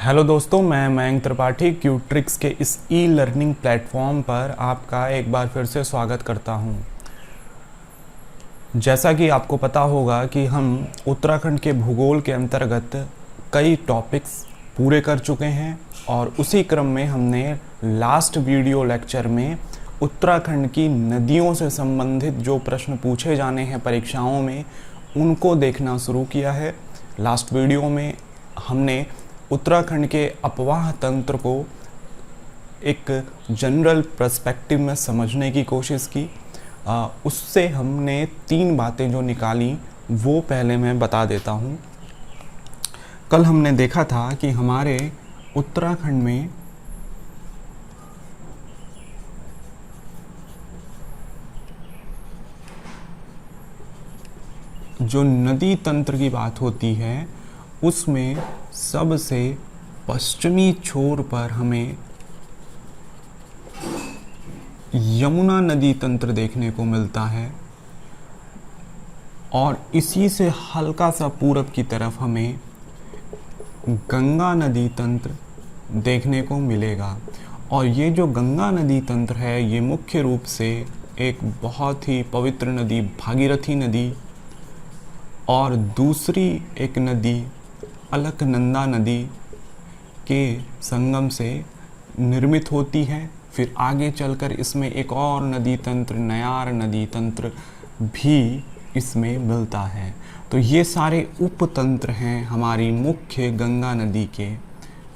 Hello दोस्तों, मैं मयंक त्रिपाठी क्यूट्रिक्स के इस ई लर्निंग प्लेटफॉर्म पर आपका एक बार फिर से स्वागत करता हूं। जैसा कि आपको पता होगा कि हम उत्तराखंड के भूगोल के अंतर्गत कई टॉपिक्स पूरे कर चुके हैं और उसी क्रम में हमने लास्ट वीडियो लेक्चर में उत्तराखंड की नदियों से संबंधित जो प्रश्न पूछे जाने हैं परीक्षाओं में उनको देखना शुरू किया है। लास्ट वीडियो में हमने उत्तराखंड के अपवाह तंत्र को एक जनरल पर्सपेक्टिव में समझने की कोशिश की। उससे हमने 3 बातें जो निकाली वो पहले मैं बता देता हूँ। कल हमने देखा था कि हमारे उत्तराखंड में जो नदी तंत्र की बात होती है उसमें सबसे पश्चिमी छोर पर हमें यमुना नदी तंत्र देखने को मिलता है और इसी से हल्का सा पूरब की तरफ हमें गंगा नदी तंत्र देखने को मिलेगा। और ये जो गंगा नदी तंत्र है ये मुख्य रूप से एक बहुत ही पवित्र नदी भागीरथी नदी और दूसरी एक नदी अलकनंदा नदी के संगम से निर्मित होती है। फिर आगे चलकर इसमें एक और नदी तंत्र नयार नदी तंत्र भी इसमें मिलता है। तो ये सारे उपतंत्र हैं हमारी मुख्य गंगा नदी के,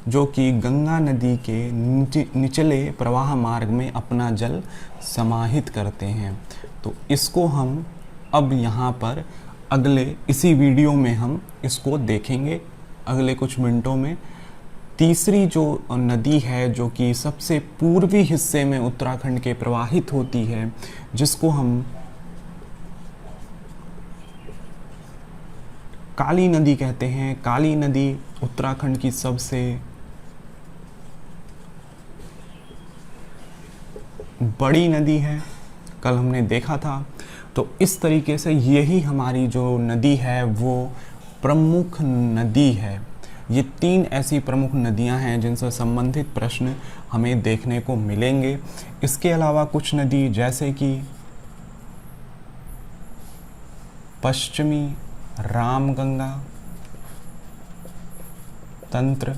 जो कि गंगा नदी के निचले प्रवाह मार्ग में अपना जल समाहित करते हैं। तो इसको हम अब यहाँ पर इसी वीडियो में हम इसको देखेंगे अगले कुछ मिनटों में। तीसरी जो नदी है जो कि सबसे पूर्वी हिस्से में उत्तराखंड के प्रवाहित होती है, जिसको हम काली नदी कहते हैं। काली नदी उत्तराखंड की सबसे बड़ी नदी है, कल हमने देखा था। तो इस तरीके से यही हमारी जो नदी है वो प्रमुख नदी है। ये 3 ऐसी प्रमुख नदियां हैं जिनसे संबंधित प्रश्न हमें देखने को मिलेंगे। इसके अलावा कुछ नदी जैसे कि पश्चिमी रामगंगा तंत्र,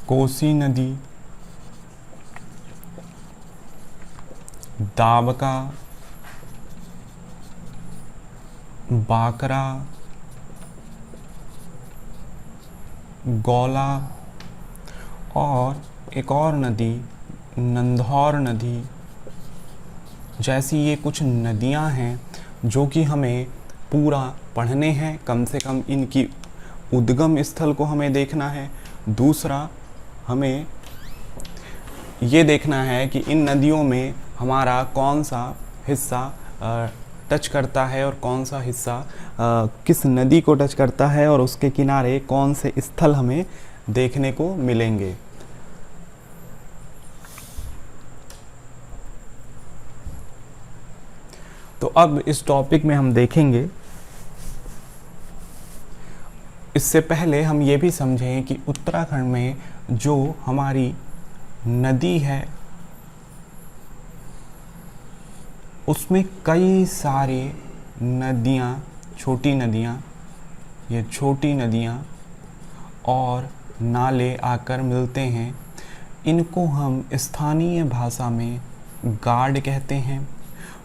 कोसी नदी, दाबका, बाकरा, गौला और एक और नदी नंधौर नदी जैसी ये कुछ नदियां हैं जो कि हमें पूरा पढ़ने हैं। कम से कम इनकी उद्गम स्थल को हमें देखना है। दूसरा, हमें ये देखना है कि इन नदियों में हमारा कौन सा हिस्सा टच करता है और कौन सा हिस्सा किस नदी को टच करता है और उसके किनारे कौन से स्थल हमें देखने को मिलेंगे। तो अब इस टॉपिक में हम देखेंगे। इससे पहले हम ये भी समझें कि उत्तराखंड में जो हमारी नदी है उसमें कई सारी नदियाँ, छोटी नदियाँ, ये छोटी नदियाँ और नाले आकर मिलते हैं। इनको हम स्थानीय भाषा में गाड कहते हैं।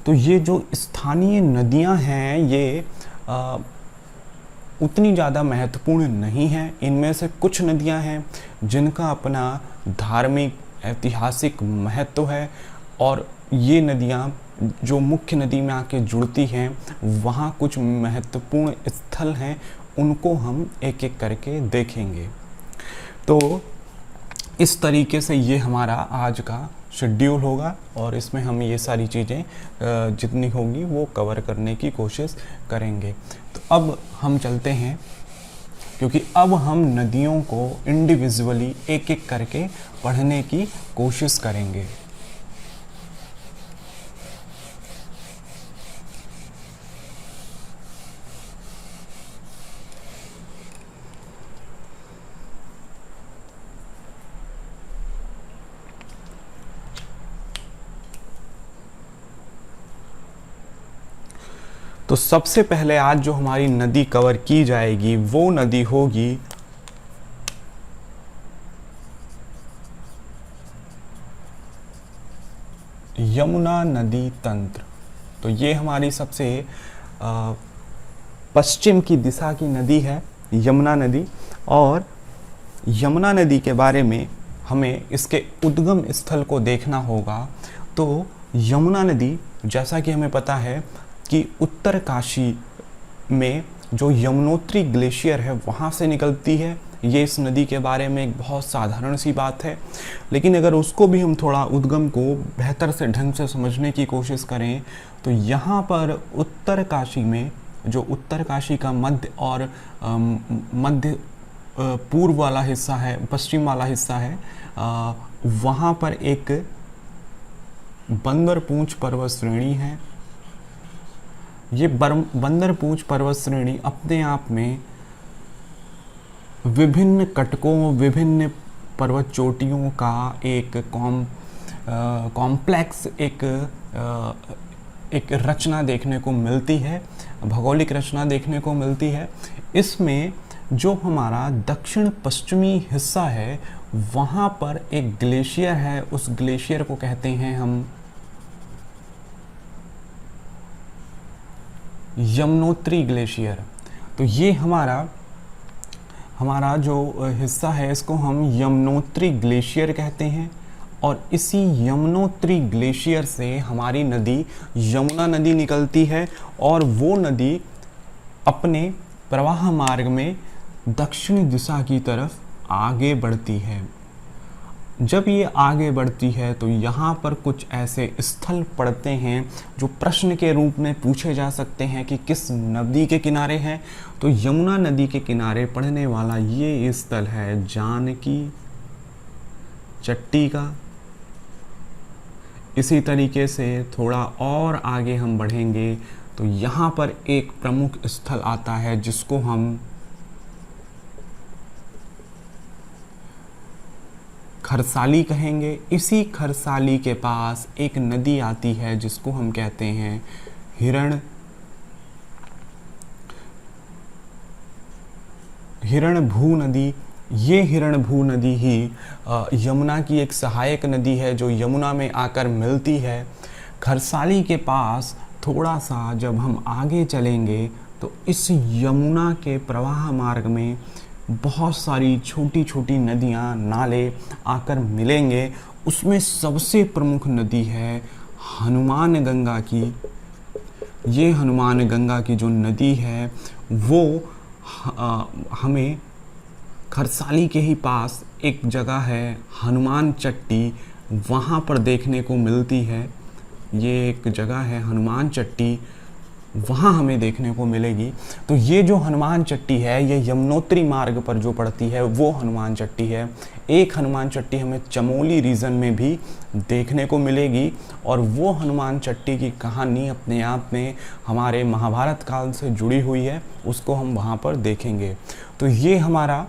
तो ये जो स्थानीय नदियाँ हैं ये उतनी ज़्यादा महत्वपूर्ण नहीं हैं। इनमें से कुछ नदियाँ हैं जिनका अपना धार्मिक ऐतिहासिक महत्व है और ये नदियाँ जो मुख्य नदी में आके जुड़ती हैं वहाँ कुछ महत्वपूर्ण स्थल हैं, उनको हम एक एक करके देखेंगे। तो इस तरीके से ये हमारा आज का शेड्यूल होगा और इसमें हम ये सारी चीज़ें जितनी होंगी वो कवर करने की कोशिश करेंगे। तो अब हम चलते हैं, क्योंकि अब हम नदियों को इंडिविजुअली एक एक करके पढ़ने की कोशिश करेंगे। तो सबसे पहले आज जो हमारी नदी कवर की जाएगी वो नदी होगी यमुना नदी तंत्र। तो ये हमारी सबसे पश्चिम की दिशा की नदी है यमुना नदी। और यमुना नदी के बारे में हमें इसके उद्गम स्थल को देखना होगा। तो यमुना नदी, जैसा कि हमें पता है कि उत्तरकाशी में जो यमुनोत्री ग्लेशियर है वहाँ से निकलती है। ये इस नदी के बारे में एक बहुत साधारण सी बात है, लेकिन अगर उसको भी हम थोड़ा उद्गम को बेहतर से ढंग से समझने की कोशिश करें तो यहाँ पर उत्तरकाशी में, जो उत्तरकाशी का मध्य और मध्य पूर्व वाला हिस्सा है, पश्चिम वाला हिस्सा है, वहाँ पर एक बंदरपूंछ पर्वत श्रेणी है। ये बंदरपूंछ पर्वत श्रेणी अपने आप में विभिन्न कटकों, विभिन्न पर्वत चोटियों का एक कॉम्प्लेक्स एक रचना देखने को मिलती है, भौगोलिक रचना देखने को मिलती है। इसमें जो हमारा दक्षिण पश्चिमी हिस्सा है वहाँ पर एक ग्लेशियर है, उस ग्लेशियर को कहते हैं हम यमुनोत्री ग्लेशियर। तो ये हमारा जो हिस्सा है इसको हम यमुनोत्री ग्लेशियर कहते हैं। और इसी यमुनोत्री ग्लेशियर से हमारी नदी यमुना नदी निकलती है और वो नदी अपने प्रवाह मार्ग में दक्षिणी दिशा की तरफ आगे बढ़ती है। जब ये आगे बढ़ती है तो यहाँ पर कुछ ऐसे स्थल पड़ते हैं जो प्रश्न के रूप में पूछे जा सकते हैं कि किस नदी के किनारे हैं। तो यमुना नदी के किनारे पड़ने वाला ये स्थल है जानकी चट्टी का। इसी तरीके से थोड़ा और आगे हम बढ़ेंगे तो यहाँ पर एक प्रमुख स्थल आता है जिसको हम खरसाली कहेंगे। इसी खरसाली के पास एक नदी आती है जिसको हम कहते हैं हिरणभू नदी। ये हिरणभू नदी ही यमुना की एक सहायक नदी है जो यमुना में आकर मिलती है। खरसाली के पास थोड़ा सा जब हम आगे चलेंगे तो इस यमुना के प्रवाह मार्ग में बहुत सारी छोटी छोटी नदियाँ, नाले आकर मिलेंगे। उसमें सबसे प्रमुख नदी है हनुमान गंगा की। ये हनुमान गंगा की जो नदी है वो हमें खरसाली के ही पास एक जगह है हनुमान चट्टी, वहाँ पर देखने को मिलती है। ये एक जगह है हनुमान चट्टी, वहाँ हमें देखने को मिलेगी। तो ये जो हनुमान चट्टी है ये यमुनोत्री मार्ग पर जो पड़ती है वो हनुमान चट्टी है। एक हनुमान चट्टी हमें चमोली रीजन में भी देखने को मिलेगी और वो हनुमान चट्टी की कहानी अपने आप में हमारे महाभारत काल से जुड़ी हुई है, उसको हम वहाँ पर देखेंगे। तो ये हमारा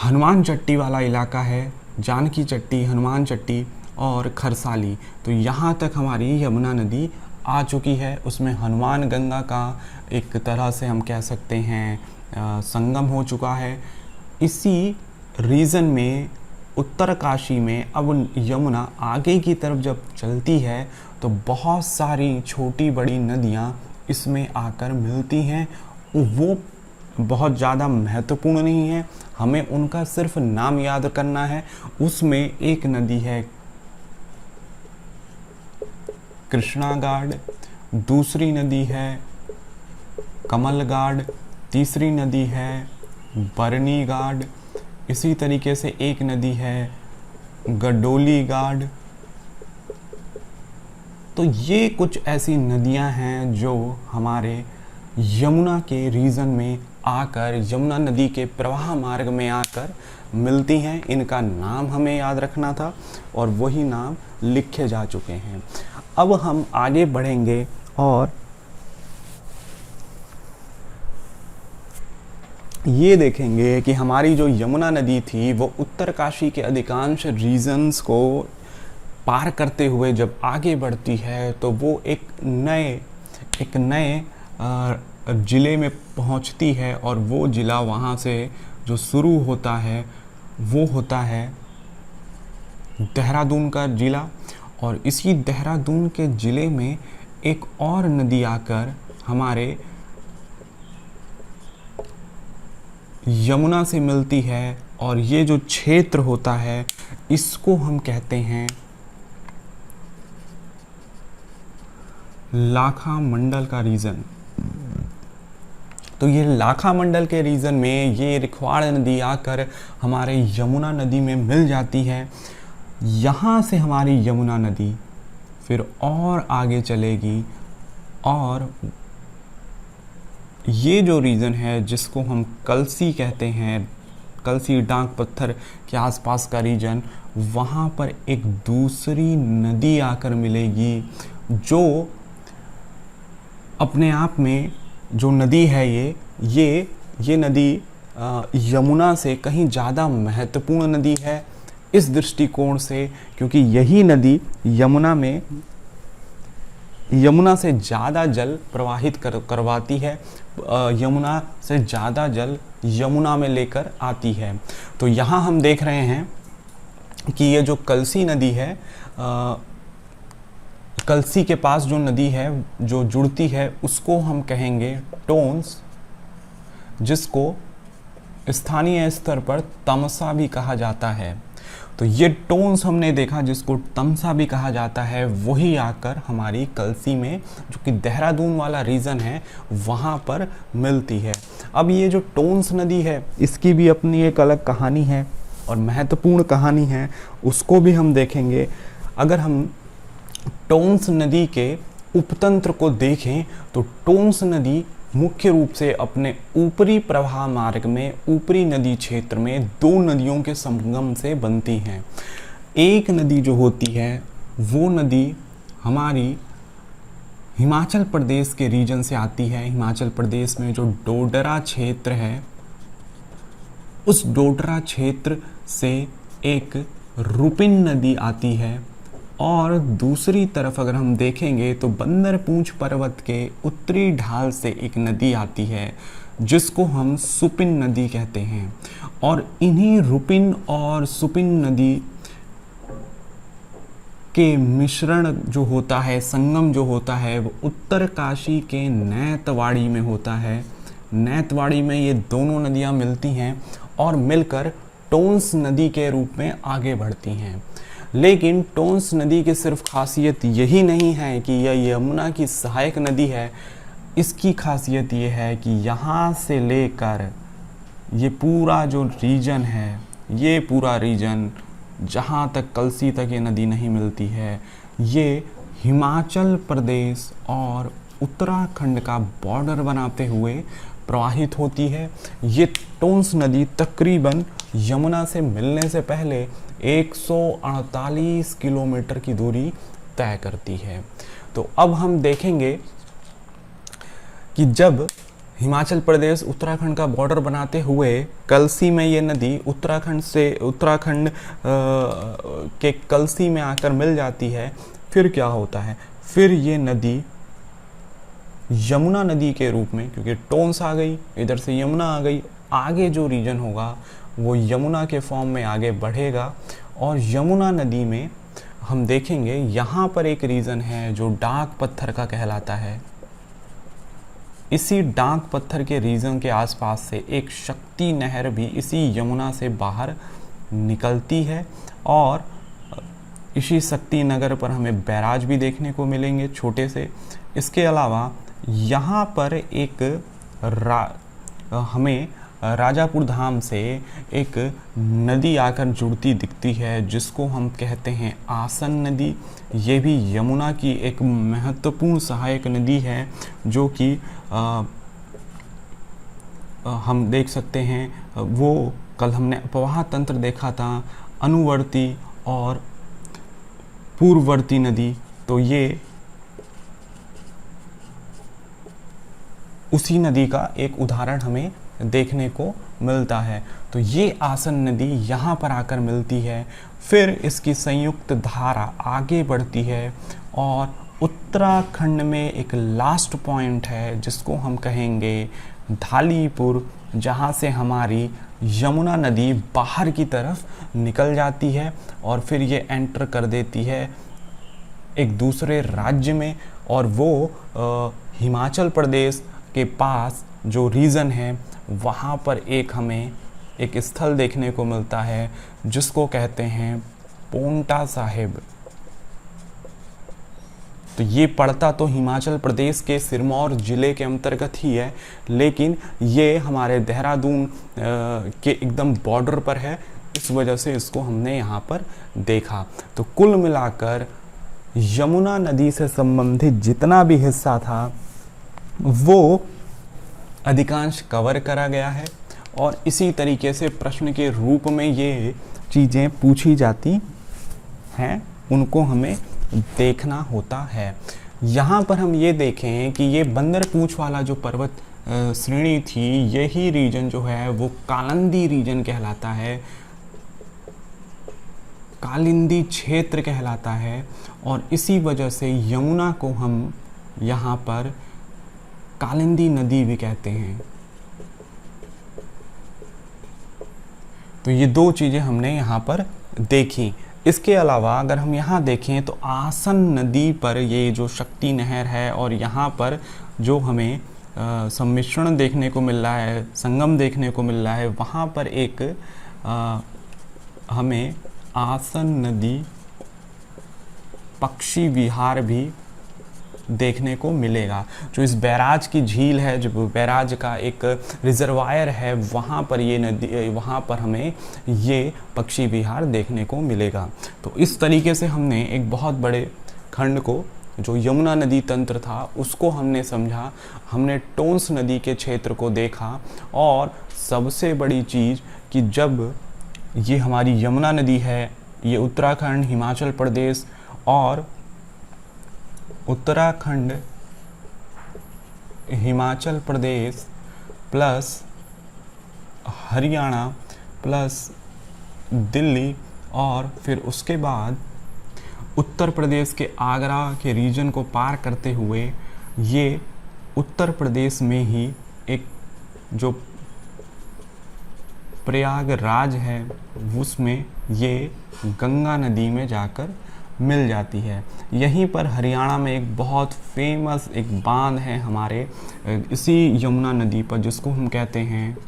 हनुमान चट्टी वाला इलाका है, जानकी चट्टी, हनुमान चट्टी और खरसाली। तो यहाँ तक हमारी यमुना नदी आ चुकी है। उसमें हनुमान गंगा का एक तरह से हम कह सकते हैं संगम हो चुका है। इसी रीजन में उत्तरकाशी में अब यमुना आगे की तरफ जब चलती है तो बहुत सारी छोटी बड़ी नदियाँ इसमें आकर मिलती हैं। वो बहुत ज़्यादा महत्वपूर्ण नहीं है, हमें उनका सिर्फ नाम याद करना है। उसमें एक नदी है कृष्णा गाड, दूसरी नदी है कमल गाड, तीसरी नदी है बरनी गाड, इसी तरीके से एक नदी है गडोली गाड। तो ये कुछ ऐसी नदियां हैं जो हमारे यमुना के रीजन में आकर, यमुना नदी के प्रवाह मार्ग में आकर मिलती हैं। इनका नाम हमें याद रखना था और वही नाम लिखे जा चुके हैं। अब हम आगे बढ़ेंगे और ये देखेंगे कि हमारी जो यमुना नदी थी वो उत्तरकाशी के अधिकांश रीजन्स को पार करते हुए जब आगे बढ़ती है तो वो एक नए ज़िले में पहुंचती है, और वो ज़िला वहाँ से जो शुरू होता है वो होता है देहरादून का ज़िला। और इसी देहरादून के ज़िले में एक और नदी आकर हमारे यमुना से मिलती है, और ये जो क्षेत्र होता है इसको हम कहते हैं लाखा मंडल का रीजन। तो ये लाखा मंडल के रीजन में ये रिखवाड़ नदी आकर हमारे यमुना नदी में मिल जाती है। यहाँ से हमारी यमुना नदी फिर और आगे चलेगी, और ये जो रीजन है जिसको हम कलसी कहते हैं, कलसी डांग पत्थर के आसपास का रीजन, वहाँ पर एक दूसरी नदी आकर मिलेगी, जो अपने आप में जो नदी है ये नदी यमुना से कहीं ज़्यादा महत्वपूर्ण नदी है इस दृष्टिकोण से, क्योंकि यही नदी यमुना से ज़्यादा जल प्रवाहित करवाती है, यमुना से ज़्यादा जल यमुना में लेकर आती है। तो यहाँ हम देख रहे हैं कि ये जो कलसी नदी है, कलसी के पास जो नदी है जो जुड़ती है उसको हम कहेंगे टोंस, जिसको स्थानीय स्तर पर तमसा भी कहा जाता है। तो ये टोंस हमने देखा जिसको तमसा भी कहा जाता है, वही आकर हमारी कलसी में जो कि देहरादून वाला रीजन है वहाँ पर मिलती है। अब ये जो टोंस नदी है इसकी भी अपनी एक अलग कहानी है और महत्वपूर्ण कहानी है, उसको भी हम देखेंगे। अगर हम टोंस नदी के उपतंत्र को देखें तो टोंस नदी मुख्य रूप से अपने ऊपरी प्रवाह मार्ग में ऊपरी नदी क्षेत्र में दो नदियों के संगम से बनती हैं। एक नदी जो होती है वो नदी हमारी हिमाचल प्रदेश के रीजन से आती है। हिमाचल प्रदेश में जो डोडरा क्षेत्र है उस डोडरा क्षेत्र से एक रुपिन नदी आती है, और दूसरी तरफ अगर हम देखेंगे तो बंदरपूंछ पर्वत के उत्तरी ढाल से एक नदी आती है जिसको हम सुपिन नदी कहते हैं। और इन्हीं रुपिन और सुपिन नदी के मिश्रण जो होता है, संगम जो होता है, वो उत्तरकाशी के नैतवाड़ी में होता है। नैतवाड़ी में ये दोनों नदियाँ मिलती हैं और मिलकर टोंस नदी के रूप में आगे बढ़ती हैं। लेकिन टोंस नदी की सिर्फ खासियत यही नहीं है कि यह यमुना की सहायक नदी है, इसकी खासियत ये है कि यहाँ से लेकर ये पूरा जो रीजन है, ये पूरा रीजन जहाँ तक कलसी तक ये नदी नहीं मिलती है, ये हिमाचल प्रदेश और उत्तराखंड का बॉर्डर बनाते हुए प्रवाहित होती है। ये टोंस नदी तकरीबन यमुना से मिलने से पहले 148 किलोमीटर की दूरी तय करती है। तो अब हम देखेंगे कि जब हिमाचल प्रदेश उत्तराखंड का बॉर्डर बनाते हुए कलसी में ये नदी उत्तराखंड के कलसी में आकर मिल जाती है, फिर क्या होता है, फिर ये नदी यमुना नदी के रूप में, क्योंकि टोंस आ गई, इधर से यमुना आ गई, आगे जो रीजन होगा वो यमुना के फॉर्म में आगे बढ़ेगा। और यमुना नदी में हम देखेंगे यहाँ पर एक रीजन है जो डाक पत्थर का कहलाता है। इसी डाक पत्थर के रीजन के आसपास से एक शक्ति नहर भी इसी यमुना से बाहर निकलती है, और इसी शक्ति नगर पर हमें बैराज भी देखने को मिलेंगे छोटे से। इसके अलावा यहाँ पर एक हमें राजापुर धाम से एक नदी आकर जुड़ती दिखती है जिसको हम कहते हैं आसन नदी। ये भी यमुना की एक महत्वपूर्ण सहायक नदी है, जो कि हम देख सकते हैं। वो कल हमने प्रवाह तंत्र देखा था, अनुवर्ती और पूर्ववर्ती नदी, तो ये उसी नदी का एक उदाहरण हमें देखने को मिलता है। तो ये आसन नदी यहाँ पर आकर मिलती है, फिर इसकी संयुक्त धारा आगे बढ़ती है और उत्तराखंड में एक लास्ट पॉइंट है जिसको हम कहेंगे ढालीपुर, जहाँ से हमारी यमुना नदी बाहर की तरफ निकल जाती है और फिर ये एंटर कर देती है एक दूसरे राज्य में, और वो हिमाचल प्रदेश के पास जो रीजन है वहाँ पर हमें एक स्थल देखने को मिलता है जिसको कहते हैं पोंटा साहिब। तो ये पड़ता तो हिमाचल प्रदेश के सिरमौर ज़िले के अंतर्गत ही है, लेकिन ये हमारे देहरादून के एकदम बॉर्डर पर है, इस वजह से इसको हमने यहाँ पर देखा। तो कुल मिलाकर यमुना नदी से संबंधित जितना भी हिस्सा था वो अधिकांश कवर करा गया है, और इसी तरीके से प्रश्न के रूप में ये चीज़ें पूछी जाती हैं, उनको हमें देखना होता है। यहाँ पर हम ये देखें कि ये बंदरपूंछ वाला जो पर्वत श्रेणी थी, यही रीजन जो है वो कालिंदी रीजन कहलाता है, कालिंदी क्षेत्र कहलाता है, और इसी वजह से यमुना को हम यहाँ पर कालिंदी नदी भी कहते हैं। तो ये दो चीज़ें हमने यहाँ पर देखी। इसके अलावा अगर हम यहाँ देखें तो आसन नदी पर ये जो शक्ति नहर है, और यहाँ पर जो हमें सम्मिश्रण देखने को मिल रहा है, संगम देखने को मिल रहा है, वहाँ पर एक हमें आसन नदी पक्षी विहार भी देखने को मिलेगा। जो इस बैराज की झील है, जो बैराज का एक रिजर्वायर है, वहाँ पर ये नदी, वहाँ पर हमें ये पक्षी विहार देखने को मिलेगा। तो इस तरीके से हमने एक बहुत बड़े खंड को, जो यमुना नदी तंत्र था, उसको हमने समझा, हमने टोंस नदी के क्षेत्र को देखा, और सबसे बड़ी चीज़ कि जब ये हमारी यमुना नदी है, ये उत्तराखंड, हिमाचल प्रदेश और उत्तराखंड, हिमाचल प्रदेश प्लस हरियाणा प्लस दिल्ली, और फिर उसके बाद उत्तर प्रदेश के आगरा के रीजन को पार करते हुए ये उत्तर प्रदेश में ही एक जो प्रयागराज है उसमें ये गंगा नदी में जाकर मिल जाती है। यहीं पर हरियाणा में एक बहुत फेमस एक बांध है हमारे इसी यमुना नदी पर, जिसको हम कहते हैं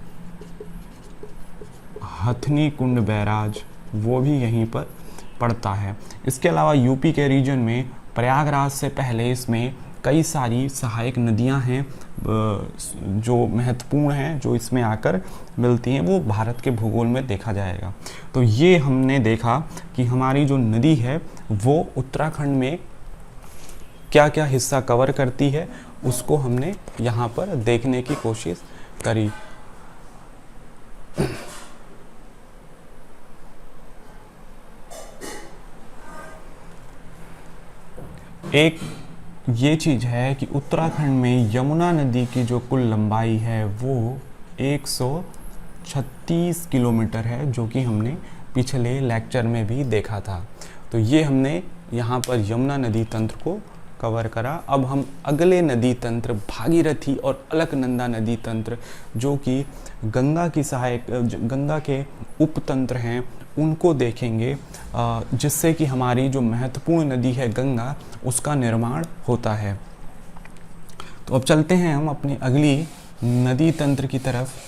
हथनी कुंड बैराज, वो भी यहीं पर पड़ता है। इसके अलावा यूपी के रीजन में प्रयागराज से पहले इसमें कई सारी सहायक नदियां हैं जो महत्वपूर्ण हैं, जो इसमें आकर मिलती हैं, वो भारत के भूगोल में देखा जाएगा। तो ये हमने देखा कि हमारी जो नदी है वो उत्तराखंड में क्या क्या हिस्सा कवर करती है, उसको हमने यहाँ पर देखने की कोशिश करी। एक ये चीज़ है कि उत्तराखंड में यमुना नदी की जो कुल लंबाई है वो 136 किलोमीटर है, जो कि हमने पिछले लेक्चर में भी देखा था। तो ये हमने यहाँ पर यमुना नदी तंत्र को कवर करा। अब हम अगले नदी तंत्र भागीरथी और अलकनंदा नदी तंत्र, जो कि गंगा की सहायक, गंगा के उपतंत्र हैं, उनको देखेंगे, जिससे कि हमारी जो महत्वपूर्ण नदी है गंगा, उसका निर्माण होता है। तो अब चलते हैं हम अपनी अगली नदी तंत्र की तरफ।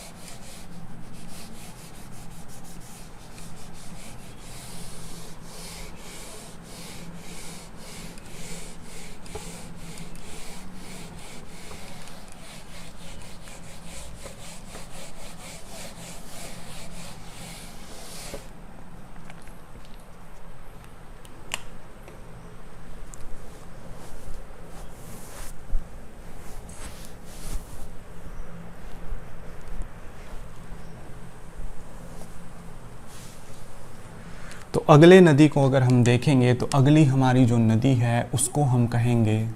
तो अगले नदी को अगर हम देखेंगे तो अगली हमारी जो नदी है उसको हम कहेंगे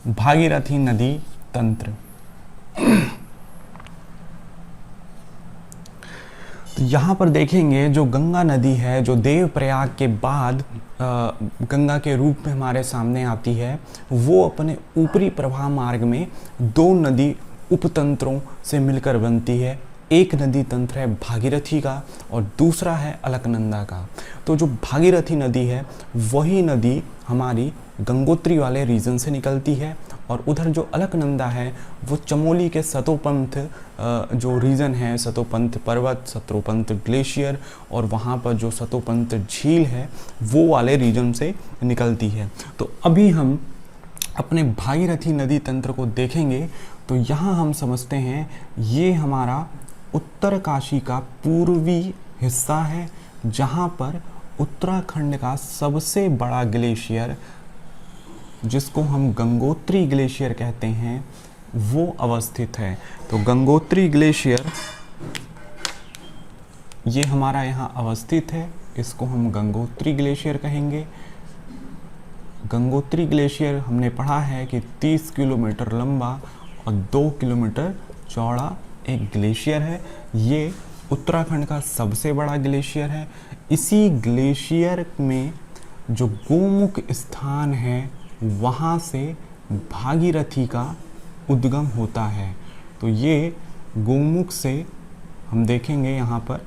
भागीरथी नदी तंत्र। तो यहाँ पर देखेंगे जो गंगा नदी है, जो देवप्रयाग के बाद गंगा के रूप में हमारे सामने आती है, वो अपने ऊपरी प्रवाह मार्ग में दो नदी उपतंत्रों से मिलकर बनती है। एक नदी तंत्र है भागीरथी का और दूसरा है अलकनंदा का। तो जो भागीरथी नदी है वही नदी हमारी गंगोत्री वाले रीजन से निकलती है, और उधर जो अलकनंदा है वो चमोली के सतोपंथ जो रीजन है, सतोपंथ पर्वत, सतोपंथ ग्लेशियर और वहाँ पर जो सतोपंथ झील है वो वाले रीजन से निकलती है। तो अभी हम अपने भागीरथी नदी तंत्र को देखेंगे। तो यहाँ हम समझते हैं ये हमारा उत्तरकाशी का पूर्वी हिस्सा है, जहाँ पर उत्तराखंड का सबसे बड़ा ग्लेशियर, जिसको हम गंगोत्री ग्लेशियर कहते हैं, वो अवस्थित है। तो गंगोत्री ग्लेशियर ये हमारा यहाँ अवस्थित है, इसको हम गंगोत्री ग्लेशियर कहेंगे। गंगोत्री ग्लेशियर हमने पढ़ा है कि 30 किलोमीटर लंबा और 2 किलोमीटर चौड़ा एक ग्लेशियर है। ये उत्तराखंड का सबसे बड़ा ग्लेशियर है। इसी ग्लेशियर में जो गोमुख स्थान है वहाँ से भागीरथी का उद्गम होता है। तो ये गोमुख से हम देखेंगे यहाँ पर,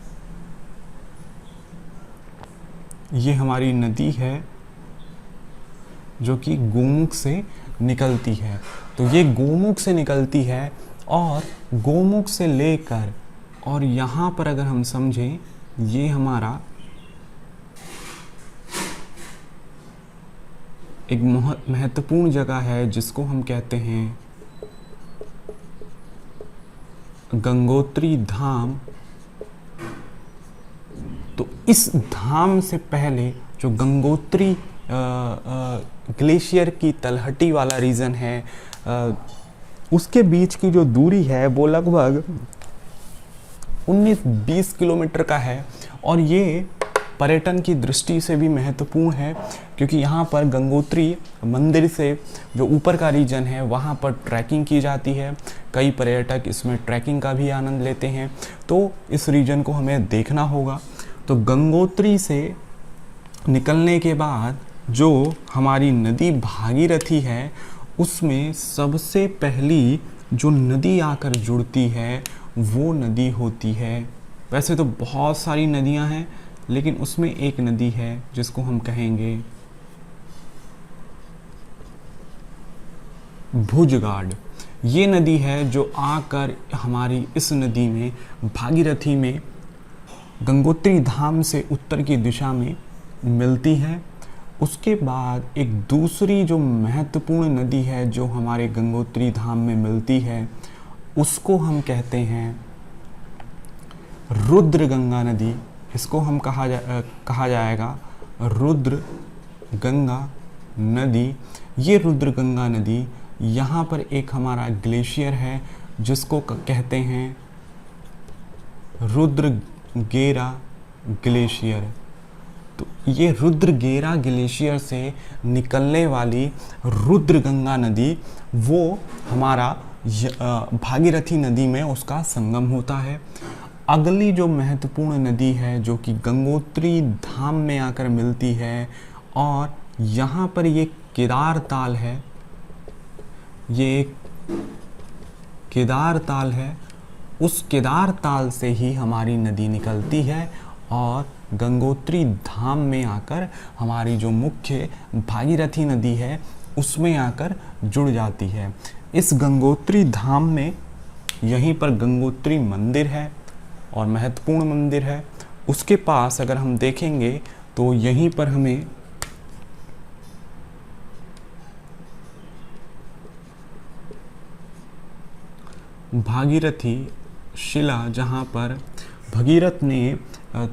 ये हमारी नदी है जो कि गोमुख से निकलती है। तो ये गोमुख से निकलती है और गोमुख से लेकर, और यहाँ पर अगर हम समझें ये हमारा एक महत्वपूर्ण जगह है जिसको हम कहते हैं गंगोत्री धाम। तो इस धाम से पहले जो गंगोत्री ग्लेशियर की तलहटी वाला रीजन है, उसके बीच की जो दूरी है वो लगभग 19-20 किलोमीटर का है। और ये पर्यटन की दृष्टि से भी महत्वपूर्ण है, क्योंकि यहाँ पर गंगोत्री मंदिर से जो ऊपर का रीजन है वहाँ पर ट्रैकिंग की जाती है। कई पर्यटक इसमें ट्रैकिंग का भी आनंद लेते हैं, तो इस रीजन को हमें देखना होगा। तो गंगोत्री से निकलने के बाद जो हमारी नदी भागीरथी है, उसमें सबसे पहली जो नदी आकर जुड़ती है वो नदी होती है, वैसे तो बहुत सारी नदियां हैं लेकिन उसमें एक नदी है जिसको हम कहेंगे भुजगाड। ये नदी है जो आकर हमारी इस नदी में भागीरथी में गंगोत्री धाम से उत्तर की दिशा में मिलती है। उसके बाद एक दूसरी जो महत्वपूर्ण नदी है जो हमारे गंगोत्री धाम में मिलती है, उसको हम कहते हैं रुद्र गंगा नदी। इसको हम कहा जाएगा रुद्र गंगा नदी। ये रुद्र गंगा नदी, यहाँ पर एक हमारा ग्लेशियर है जिसको कहते हैं रुद्रगेरा ग्लेशियर। तो ये रुद्रगेरा ग्लेशियर से निकलने वाली रुद्र गंगा नदी वो हमारा भागीरथी नदी में उसका संगम होता है। अगली जो महत्वपूर्ण नदी है जो कि गंगोत्री धाम में आकर मिलती है, और यहाँ पर ये केदार ताल है, ये एक केदार ताल है। उस केदार ताल से ही हमारी नदी निकलती है और गंगोत्री धाम में आकर हमारी जो मुख्य भागीरथी नदी है उसमें आकर जुड़ जाती है। इस गंगोत्री धाम में यहीं पर गंगोत्री मंदिर है और महत्वपूर्ण मंदिर है। उसके पास अगर हम देखेंगे तो यहीं पर हमें भागीरथी शिला, जहाँ पर भगीरथ ने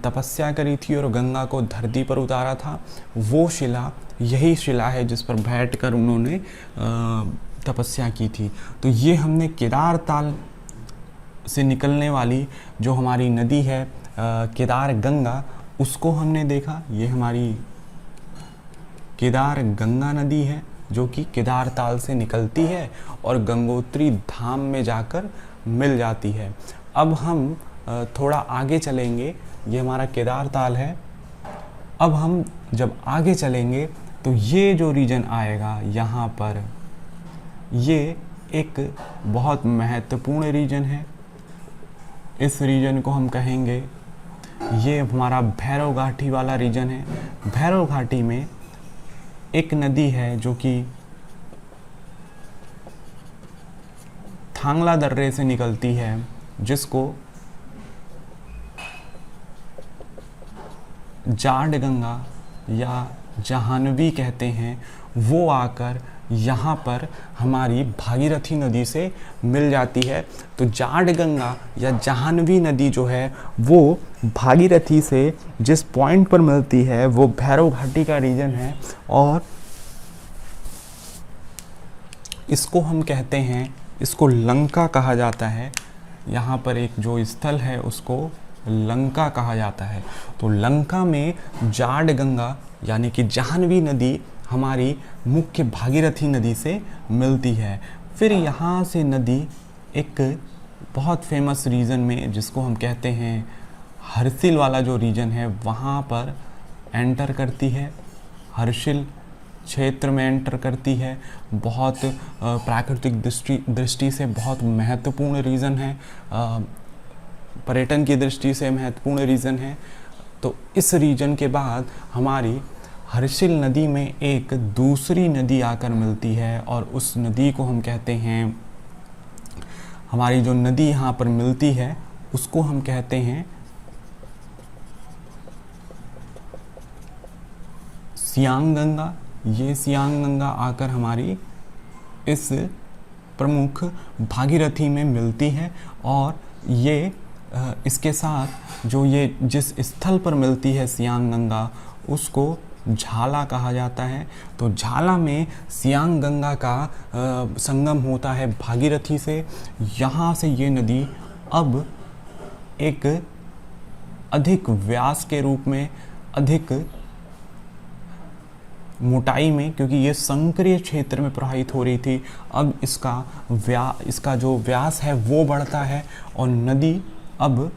तपस्या करी थी और गंगा को धरती पर उतारा था, वो शिला यही शिला है जिस पर बैठकर उन्होंने तपस्या की थी। तो ये हमने केदार ताल से निकलने वाली जो हमारी नदी है केदार गंगा, उसको हमने देखा। ये हमारी केदार गंगा नदी है जो कि केदारताल से निकलती है और गंगोत्री धाम में जाकर मिल जाती है। अब हम थोड़ा आगे चलेंगे, ये हमारा केदारताल है। अब हम जब आगे चलेंगे तो ये जो रीजन आएगा यहाँ पर, ये एक बहुत महत्वपूर्ण रीजन है। इस रीजन को हम कहेंगे, ये हमारा भैरव घाटी वाला रीजन है। भैरव घाटी में एक नदी है जो कि थांगला दर्रे से निकलती है, जिसको जाड गंगा या जाह्नवी कहते हैं। वो आकर यहाँ पर हमारी भागीरथी नदी से मिल जाती है। तो जाड गंगा या जाह्नवी नदी जो है वो भागीरथी से जिस पॉइंट पर मिलती है वो भैरव घाटी का रीजन है, और इसको हम कहते हैं, इसको लंका कहा जाता है। यहाँ पर एक जो स्थल है उसको लंका कहा जाता है। तो लंका में जाड गंगा यानी कि जाह्नवी नदी हमारी मुख्य भागीरथी नदी से मिलती है। फिर यहाँ से नदी एक बहुत फेमस रीजन में, जिसको हम कहते हैं हर्षिल वाला जो रीजन है, वहाँ पर एंटर करती है। हर्षिल क्षेत्र में एंटर करती है। बहुत प्राकृतिक दृष्टि से बहुत महत्वपूर्ण रीजन है, पर्यटन की दृष्टि से महत्वपूर्ण रीजन है। तो इस रीजन के बाद हमारी हर्षिल नदी में एक दूसरी नदी आकर मिलती है, और उस नदी को हम कहते हैं, हमारी जो नदी यहाँ पर मिलती है उसको हम कहते हैं सियांग गंगा। ये सियांग गंगा आकर हमारी इस प्रमुख भागीरथी में मिलती है, और ये इसके साथ जो ये जिस स्थल पर मिलती है सियांग गंगा, उसको झाला कहा जाता है। तो झाला में सियांग गंगा का संगम होता है भागीरथी से। यहाँ से ये नदी अब एक अधिक व्यास के रूप में, अधिक मोटाई में, क्योंकि ये संकरीय क्षेत्र में प्रवाहित हो रही थी, अब इसका जो व्यास है वो बढ़ता है, और नदी अब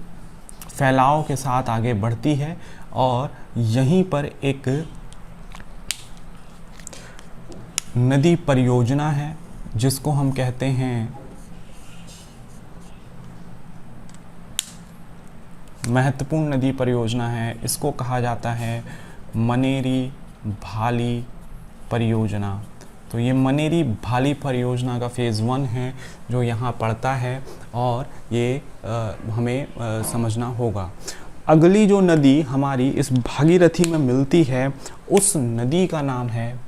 फैलाव के साथ आगे बढ़ती है। और यहीं पर एक नदी परियोजना है जिसको हम कहते हैं महत्वपूर्ण नदी परियोजना है। इसको कहा जाता है मनेरी भाली परियोजना। तो ये मनेरी भाली परियोजना का फेज़ 1 है जो यहाँ पड़ता है, और ये हमें समझना होगा। अगली जो नदी हमारी इस भागीरथी में मिलती है, उस नदी का नाम है,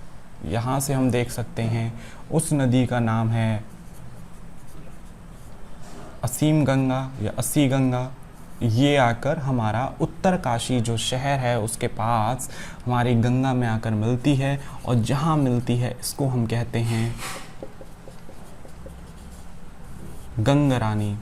यहाँ से हम देख सकते हैं, उस नदी का नाम है असीम गंगा या अस्सी गंगा। ये आकर हमारा उत्तरकाशी जो शहर है उसके पास हमारी गंगा में आकर मिलती है, और जहाँ मिलती है इसको हम कहते हैं गंगरानी।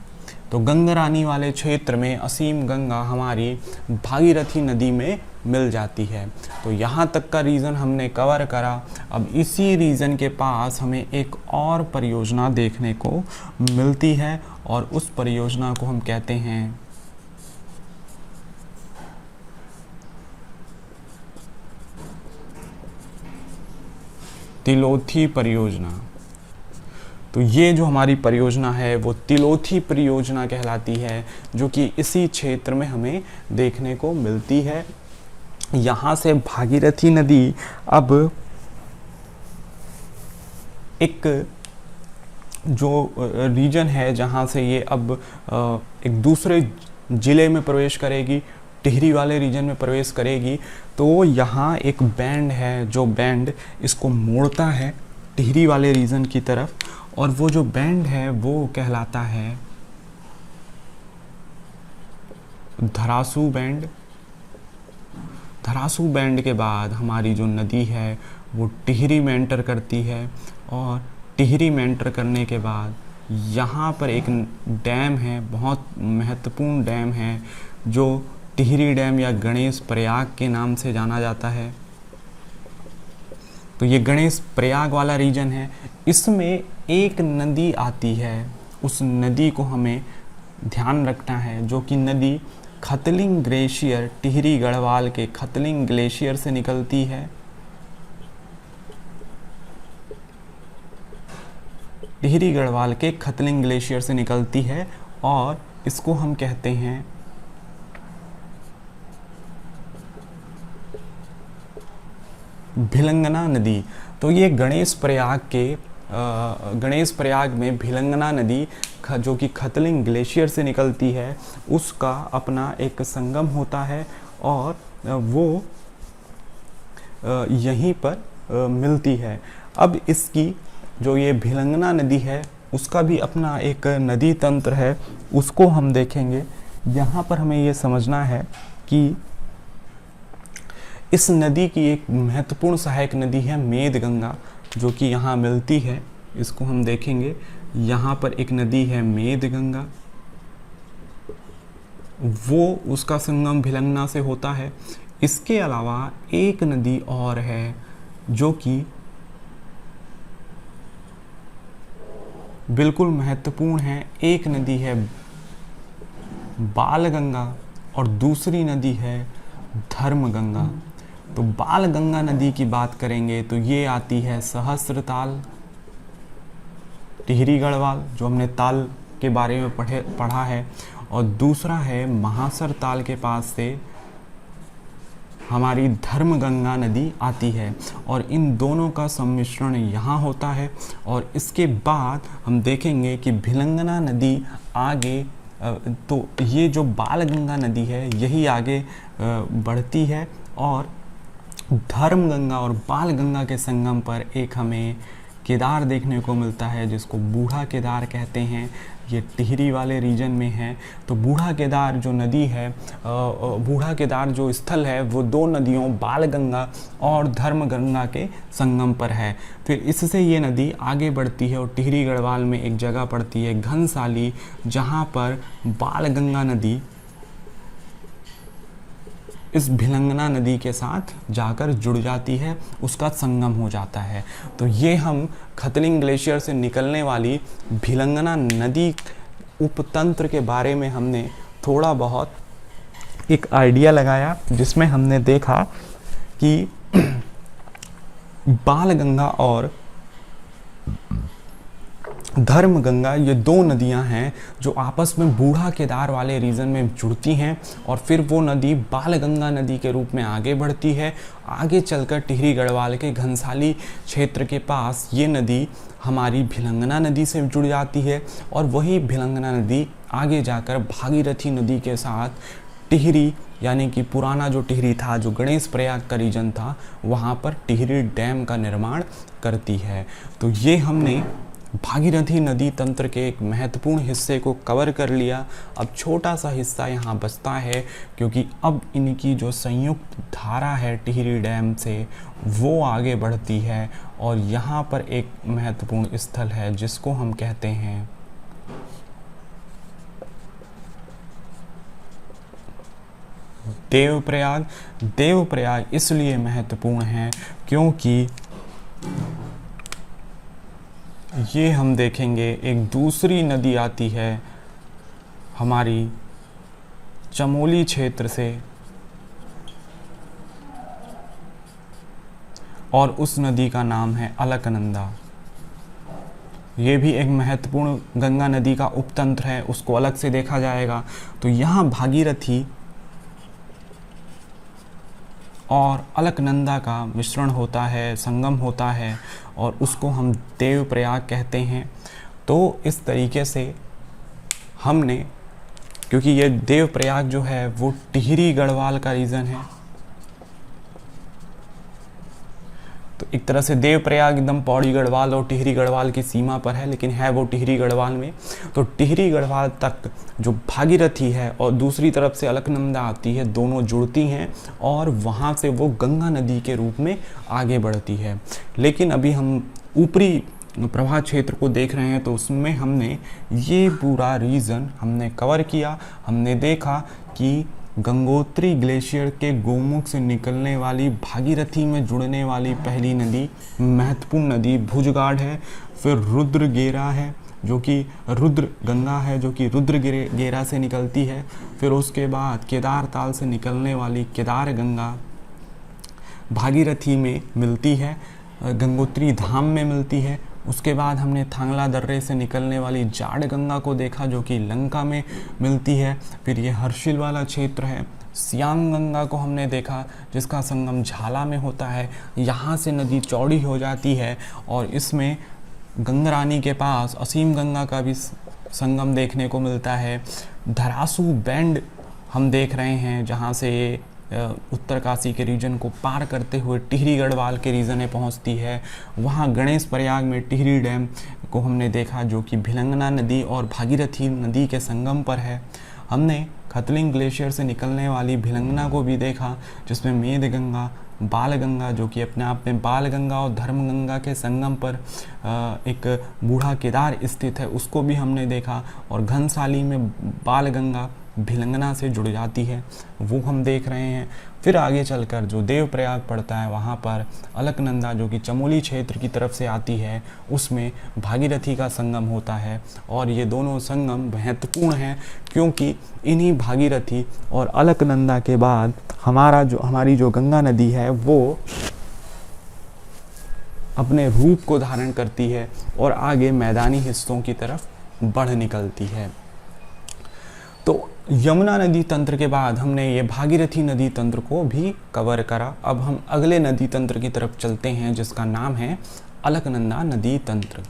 तो गंगरानी वाले क्षेत्र में असीम गंगा हमारी भागीरथी नदी में मिल जाती है। तो यहाँ तक का रीज़न हमने कवर करा। अब इसी रीज़न के पास हमें एक और परियोजना देखने को मिलती है, और उस परियोजना को हम कहते हैं तिलोथी परियोजना। तो ये जो हमारी परियोजना है वो तिलोथी परियोजना कहलाती है, जो कि इसी क्षेत्र में हमें देखने को मिलती है। यहाँ से भागीरथी नदी अब एक जो रीजन है जहाँ से ये अब एक दूसरे ज़िले में प्रवेश करेगी, टिहरी वाले रीजन में प्रवेश करेगी। तो यहाँ एक बैंड है, जो बैंड इसको मोड़ता है टिहरी वाले रीजन की तरफ, और वो जो बैंड है वो कहलाता है धरासू बैंड। धरासू बैंड के बाद हमारी जो नदी है वो टिहरी में एंटर करती है, और टिहरी में एंटर करने के बाद यहाँ पर एक डैम है, बहुत महत्वपूर्ण डैम है, जो टिहरी डैम या गणेश प्रयाग के नाम से जाना जाता है। तो ये गणेश प्रयाग वाला रीजन है। इसमें एक नदी आती है, उस नदी को हमें ध्यान रखना है, जो कि नदी खतलिंग ग्लेशियर, टिहरी गढ़वाल के खतलिंग ग्लेशियर से निकलती है। टिहरी गढ़वाल के खतलिंग ग्लेशियर से निकलती है और इसको हम कहते हैं भिलंगना नदी। तो ये गणेश प्रयाग में भिलंगना नदी जो कि खतलिंग ग्लेशियर से निकलती है, उसका अपना एक संगम होता है और वो यहीं पर मिलती है। अब इसकी जो ये भिलंगना नदी है उसका भी अपना एक नदी तंत्र है, उसको हम देखेंगे। यहाँ पर हमें ये समझना है कि इस नदी की एक महत्वपूर्ण सहायक नदी है मेदगंगा, जो कि यहाँ मिलती है। इसको हम देखेंगे, यहाँ पर एक नदी है मेदगंगा, वो उसका संगम भिलंगना से होता है। इसके अलावा एक नदी और है जो कि बिल्कुल महत्वपूर्ण है। एक नदी है बालगंगा और दूसरी नदी है धर्मगंगा। तो बालगंगा नदी की बात करेंगे तो ये आती है सहस्त्रताल, टिहरी गढ़वाल, जो हमने ताल के बारे में पढ़ा है, और दूसरा है महासर ताल के पास से हमारी धर्मगंगा नदी आती है, और इन दोनों का सम्मिश्रण यहाँ होता है। और इसके बाद हम देखेंगे कि भिलंगना नदी आगे, तो ये जो बालगंगा नदी है यही आगे बढ़ती है, और धर्मगंगा और बालगंगा के संगम पर एक हमें केदार देखने को मिलता है, जिसको बूढ़ा केदार कहते हैं। ये टिहरी वाले रीजन में है। तो बूढ़ा केदार जो नदी है, बूढ़ा केदार जो स्थल है, वो दो नदियों बालगंगा और धर्मगंगा के संगम पर है। फिर इससे ये नदी आगे बढ़ती है और टिहरी गढ़वाल में एक जगह पड़ती है घनसाली, जहाँ पर बालगंगा नदी इस भिलंगना नदी के साथ जाकर जुड़ जाती है, उसका संगम हो जाता है। तो ये हम खतलिंग ग्लेशियर से निकलने वाली भिलंगना नदी उपतंत्र के बारे में हमने थोड़ा बहुत एक आइडिया लगाया, जिसमें हमने देखा कि बालगंगा और धर्मगंगा ये दो नदियां हैं जो आपस में बूढ़ा केदार वाले रीजन में जुड़ती हैं, और फिर वो नदी बालगंगा नदी के रूप में आगे बढ़ती है। आगे चलकर टिहरी गढ़वाल के घनसाली क्षेत्र के पास ये नदी हमारी भिलंगना नदी से जुड़ जाती है, और वही भिलंगना नदी आगे जाकर भागीरथी नदी के साथ टिहरी, यानी कि पुराना जो टिहरी था, जो गणेश प्रयाग का रीजन था, वहाँ पर टिहरी डैम का निर्माण करती है। तो ये हमने भागीरथी नदी तंत्र के एक महत्वपूर्ण हिस्से को कवर कर लिया। अब छोटा सा हिस्सा यहाँ बचता है, क्योंकि अब इनकी जो संयुक्त धारा है टिहरी डैम से, वो आगे बढ़ती है, और यहाँ पर एक महत्वपूर्ण स्थल है जिसको हम कहते हैं देवप्रयाग। देवप्रयाग इसलिए महत्वपूर्ण है क्योंकि ये हम देखेंगे एक दूसरी नदी आती है हमारी चमोली क्षेत्र से, और उस नदी का नाम है अलकनंदा। ये भी एक महत्वपूर्ण गंगा नदी का उपतंत्र है, उसको अलग से देखा जाएगा। तो यहाँ भागीरथी और अलकनंदा का मिश्रण होता है, संगम होता है, और उसको हम देवप्रयाग कहते हैं। तो इस तरीके से हमने, क्योंकि ये देवप्रयाग जो है वो टिहरी गढ़वाल का रीजन है, तो एक तरह से देवप्रयाग एकदम पौड़ी गढ़वाल और टिहरी गढ़वाल की सीमा पर है, लेकिन है वो टिहरी गढ़वाल में। तो टिहरी गढ़वाल तक जो भागीरथी है और दूसरी तरफ से अलकनंदा आती है, दोनों जुड़ती हैं और वहाँ से वो गंगा नदी के रूप में आगे बढ़ती है। लेकिन अभी हम ऊपरी प्रवाह क्षेत्र को देख रहे हैं, तो उसमें हमने ये पूरा रीजन हमने कवर किया। हमने देखा कि गंगोत्री ग्लेशियर के गोमुख से निकलने वाली भागीरथी में जुड़ने वाली पहली नदी, महत्वपूर्ण नदी भुजगाड़ है। फिर रुद्रगेरा है जो कि रुद्र गंगा है, जो कि रुद्रगेरा से निकलती है। फिर उसके बाद केदार ताल से निकलने वाली केदार गंगा भागीरथी में मिलती है, गंगोत्री धाम में मिलती है। उसके बाद हमने थांगला दर्रे से निकलने वाली जाड़ गंगा को देखा जो कि लंका में मिलती है। फिर ये हर्षिल वाला क्षेत्र है। सियांग गंगा को हमने देखा जिसका संगम झाला में होता है। यहाँ से नदी चौड़ी हो जाती है और इसमें गंगरानी के पास असीम गंगा का भी संगम देखने को मिलता है। धरासू बैंड हम देख रहे हैं जहाँ से ये उत्तरकाशी के रीजन को पार करते हुए टिहरी गढ़वाल के रीजन में पहुंचती है। वहां गणेश प्रयाग में टिहरी डैम को हमने देखा जो कि भिलंगना नदी और भागीरथी नदी के संगम पर है। हमने खतलिंग ग्लेशियर से निकलने वाली भिलंगना को भी देखा जिसमें मेद गंगा, बाल गंगा जो कि अपने आप में बाल गंगा और धर्म गंगा के संगम पर एक बूढ़ा केदार स्थित है, उसको भी हमने देखा। और घनसाली में बाल गंगा भिलंगना से जुड़ जाती है, वो हम देख रहे हैं। फिर आगे चलकर जो देवप्रयाग पड़ता है वहाँ पर अलकनंदा जो कि चमोली क्षेत्र की तरफ से आती है, उसमें भागीरथी का संगम होता है। और ये दोनों संगम महत्वपूर्ण हैं क्योंकि इन्हीं भागीरथी और अलकनंदा के बाद हमारी जो गंगा नदी है वो अपने रूप को धारण करती है और आगे मैदानी हिस्सों की तरफ बढ़ निकलती है। तो यमुना नदी तंत्र के बाद हमने ये भागीरथी नदी तंत्र को भी कवर करा। अब हम अगले नदी तंत्र की तरफ चलते हैं जिसका नाम है अलकनंदा नदी तंत्र।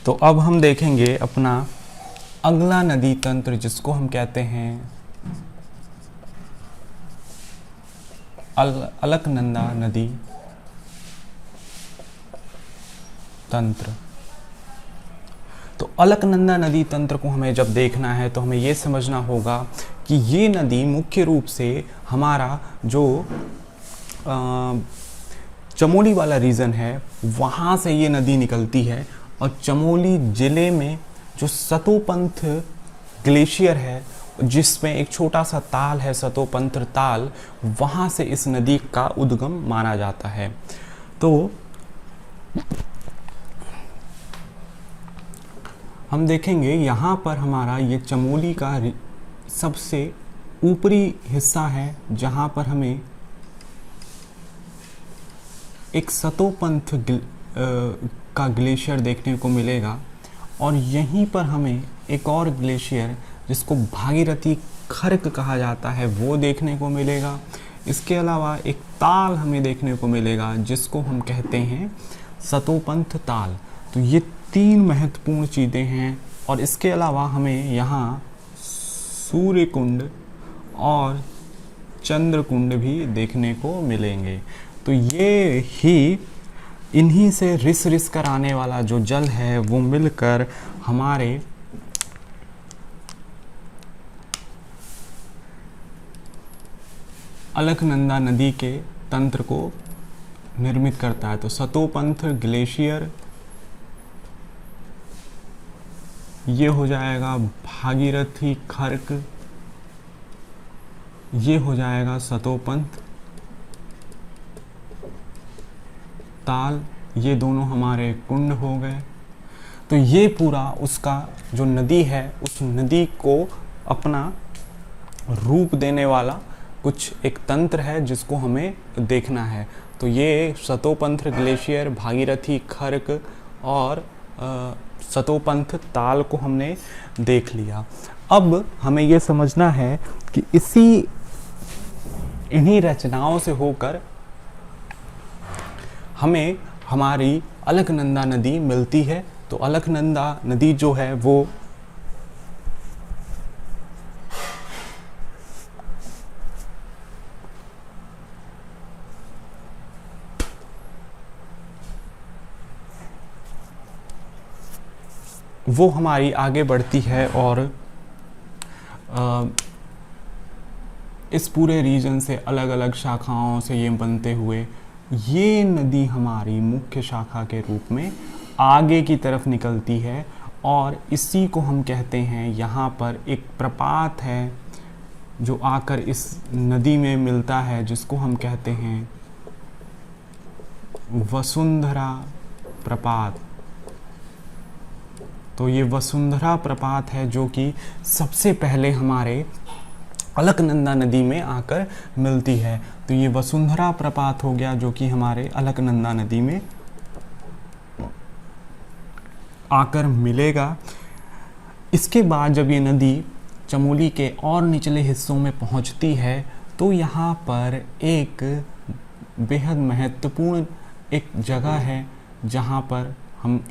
तो अब हम देखेंगे अपना अगला नदी तंत्र जिसको हम कहते हैं अलकनंदा नदी तंत्र। तो अलकनंदा नदी तंत्र को हमें जब देखना है तो हमें ये समझना होगा कि ये नदी मुख्य रूप से हमारा जो चमोली वाला रीजन है वहाँ से ये नदी निकलती है। और चमोली जिले में जो सतोपंथ ग्लेशियर है जिसमें एक छोटा सा ताल है सतोपंथ ताल, वहाँ से इस नदी का उद्गम माना जाता है। तो हम देखेंगे यहाँ पर हमारा ये चमोली का सबसे ऊपरी हिस्सा है जहाँ पर हमें एक सतोपंथ का ग्लेशियर देखने को मिलेगा। और यहीं पर हमें एक और ग्लेशियर जिसको भागीरथी खर्क कहा जाता है वो देखने को मिलेगा। इसके अलावा एक ताल हमें देखने को मिलेगा जिसको हम कहते हैं सतोपंथ ताल। तो ये तीन महत्वपूर्ण चीज़ें हैं। और इसके अलावा हमें यहाँ सूर्य कुंड और चंद्र कुंड भी देखने को मिलेंगे। तो ये ही इन्हीं से रिस कर आने वाला जो जल है वो मिलकर हमारे अलकनंदा नदी के तंत्र को निर्मित करता है। तो सतोपंथ ग्लेशियर ये हो जाएगा, भागीरथी खर्क ये हो जाएगा, सतोपंथ ताल ये दोनों हमारे कुंड हो गए। तो ये पूरा उसका जो नदी है उस नदी को अपना रूप देने वाला कुछ एक तंत्र है जिसको हमें देखना है। तो ये सतोपंथ ग्लेशियर, भागीरथी खर्क और सतोपंथ ताल को हमने देख लिया। अब हमें ये समझना है कि इन्हीं रचनाओं से होकर हमें हमारी अलकनंदा नदी मिलती है। तो अलकनंदा नदी जो है वो हमारी आगे बढ़ती है और इस पूरे रीजन से अलग अलग शाखाओं से ये बनते हुए ये नदी हमारी मुख्य शाखा के रूप में आगे की तरफ निकलती है। और इसी को हम कहते हैं, यहाँ पर एक प्रपात है जो आकर इस नदी में मिलता है, जिसको हम कहते हैं वसुंधरा प्रपात। तो ये वसुंधरा प्रपात है जो कि सबसे पहले हमारे अलकनंदा नदी में आकर मिलती है। तो ये वसुंधरा प्रपात हो गया जो कि हमारे अलकनंदा नदी में आकर मिलेगा। इसके बाद जब ये नदी चमोली के और निचले हिस्सों में पहुंचती है तो यहाँ पर एक बेहद महत्वपूर्ण एक जगह है जहाँ पर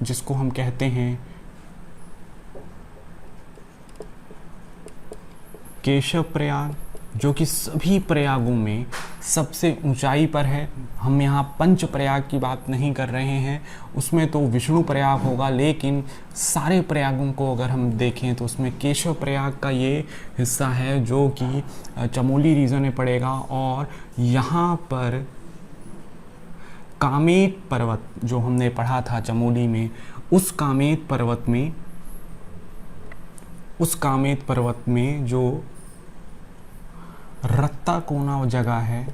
जिसको हम कहते हैं केशव प्रयाग, जो कि सभी प्रयागों में सबसे ऊंचाई पर है। हम यहाँ पंच प्रयाग की बात नहीं कर रहे हैं, उसमें तो विष्णु प्रयाग होगा, लेकिन सारे प्रयागों को अगर हम देखें तो उसमें केशव प्रयाग का ये हिस्सा है जो कि चमोली रीजन में पड़ेगा। और यहाँ पर कामेट पर्वत जो हमने पढ़ा था चमोली में, उस कामेट पर्वत में जो रत्ता कोना जगह है,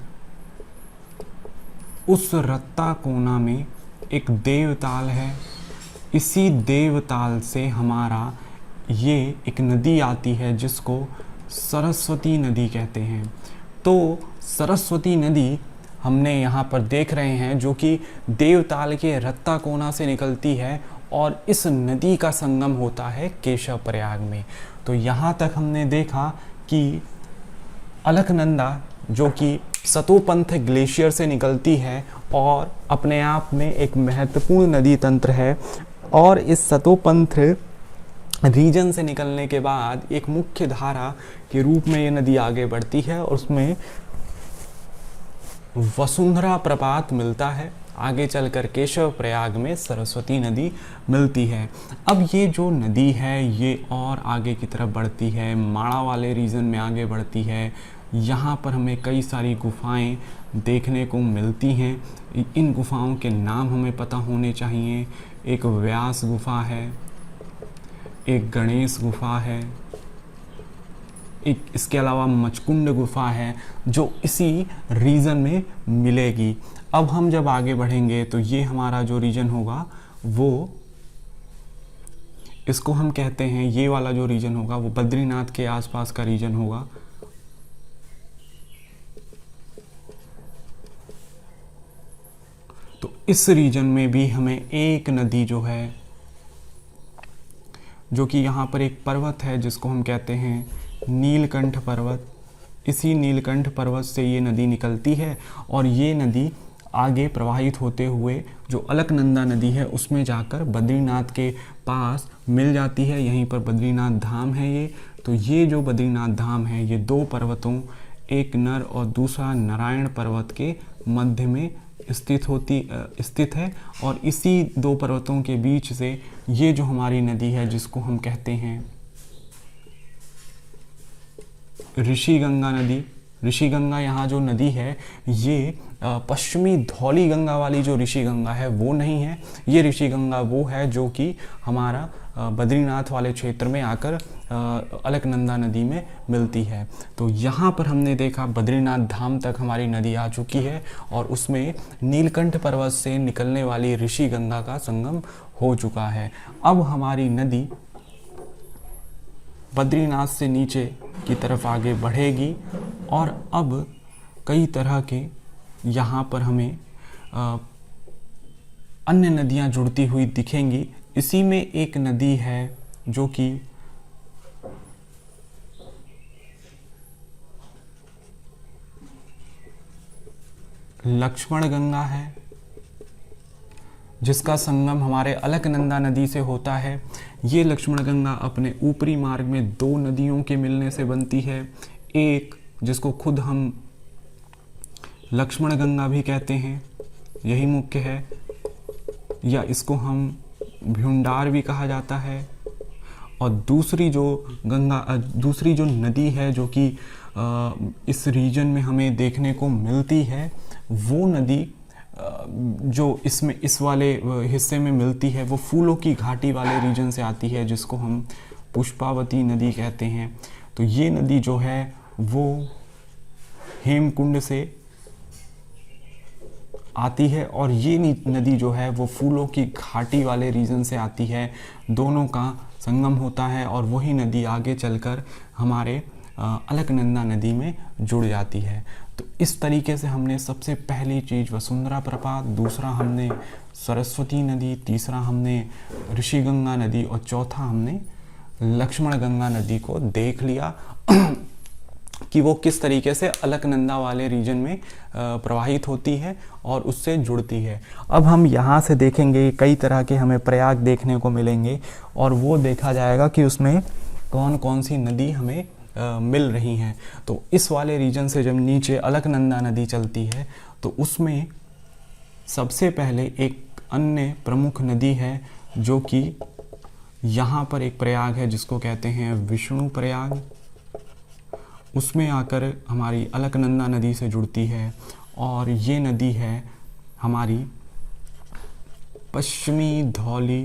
उस रत्ता कोना में एक देवताल है। इसी देवताल से हमारा ये एक नदी आती है जिसको सरस्वती नदी कहते हैं। तो सरस्वती नदी हमने यहाँ पर देख रहे हैं जो कि देवताल के रत्ता कोना से निकलती है और इस नदी का संगम होता है केशव प्रयाग में। तो यहाँ तक हमने देखा कि अलकनंदा जो कि सतोपंथ ग्लेशियर से निकलती है और अपने आप में एक महत्वपूर्ण नदी तंत्र है। और इस सतोपंथ रीजन से निकलने के बाद एक मुख्य धारा के रूप में ये नदी आगे बढ़ती है और उसमें वसुंधरा प्रपात मिलता है। आगे चलकर केशव प्रयाग में सरस्वती नदी मिलती है। अब ये जो नदी है ये और आगे की तरफ बढ़ती है, माड़ा वाले रीजन में आगे बढ़ती है। यहाँ पर हमें कई सारी गुफाएं देखने को मिलती हैं। इन गुफाओं के नाम हमें पता होने चाहिए। एक व्यास गुफा है, एक गणेश गुफा है, एक इसके अलावा मचकुंड गुफा है जो इसी रीजन में मिलेगी। अब हम जब आगे बढ़ेंगे तो ये हमारा जो रीजन होगा वो इसको हम कहते हैं, ये वाला जो रीजन होगा वो बद्रीनाथ के आसपास का रीजन होगा। तो इस रीजन में भी हमें एक नदी जो है, जो कि यहाँ पर एक पर्वत है जिसको हम कहते हैं नीलकंठ पर्वत, इसी नीलकंठ पर्वत से ये नदी निकलती है और ये नदी आगे प्रवाहित होते हुए जो अलकनंदा नदी है उसमें जाकर बद्रीनाथ के पास मिल जाती है। यहीं पर बद्रीनाथ धाम है ये। तो ये जो बद्रीनाथ धाम है ये दो पर्वतों, एक नर और दूसरा नारायण पर्वत के मध्य में स्थित है। और इसी दो पर्वतों के बीच से ये जो हमारी नदी है जिसको हम कहते हैं ऋषिगंगा नदी। ऋषिगंगा यहाँ जो नदी है ये पश्चिमी धौली गंगा वाली जो ऋषिगंगा है वो नहीं है। ये ऋषिगंगा वो है जो कि हमारा बद्रीनाथ वाले क्षेत्र में आकर अलकनंदा नदी में मिलती है। तो यहाँ पर हमने देखा बद्रीनाथ धाम तक हमारी नदी आ चुकी है और उसमें नीलकंठ पर्वत से निकलने वाली ऋषि गंगा का संगम हो चुका है। अब हमारी नदी बद्रीनाथ से नीचे की तरफ आगे बढ़ेगी और अब कई तरह के यहाँ पर हमें अन्य नदियाँ जुड़ती हुई दिखेंगी। इसी में एक नदी है जो कि लक्ष्मण गंगा है, जिसका संगम हमारे अलकनंदा नदी से होता है। ये लक्ष्मण गंगा अपने ऊपरी मार्ग में दो नदियों के मिलने से बनती है। एक जिसको खुद हम लक्ष्मण गंगा भी कहते हैं, यही मुख्य है, या इसको हम भ्यूंडार भी कहा जाता है। और दूसरी जो नदी है जो कि इस रीजन में हमें देखने को मिलती है, वो नदी जो इस वाले हिस्से में मिलती है वो फूलों की घाटी वाले रीजन से आती है, जिसको हम पुष्पावती नदी कहते हैं। तो ये नदी जो है वो हेमकुंड से आती है और ये नदी जो है वो फूलों की घाटी वाले रीजन से आती है। दोनों का संगम होता है और वही नदी आगे चलकर हमारे अलकनंदा नदी में जुड़ जाती है। तो इस तरीके से हमने सबसे पहली चीज़ वसुंधरा प्रपात, दूसरा हमने सरस्वती नदी, तीसरा हमने ऋषिगंगा नदी और चौथा हमने लक्ष्मण गंगा नदी को देख लिया कि वो किस तरीके से अलकनंदा वाले रीजन में प्रवाहित होती है और उससे जुड़ती है। अब हम यहाँ से देखेंगे कई तरह के हमें प्रयाग देखने को मिलेंगे और वो देखा जाएगा कि उसमें कौन कौन सी नदी हमें मिल रही हैं। तो इस वाले रीजन से जब नीचे अलकनंदा नदी चलती है तो उसमें सबसे पहले एक अन्य प्रमुख नदी है जो कि यहाँ पर एक प्रयाग है जिसको कहते हैं विष्णु प्रयाग। उसमें आकर हमारी अलकनंदा नदी से जुड़ती है और ये नदी है हमारी पश्चिमी धौली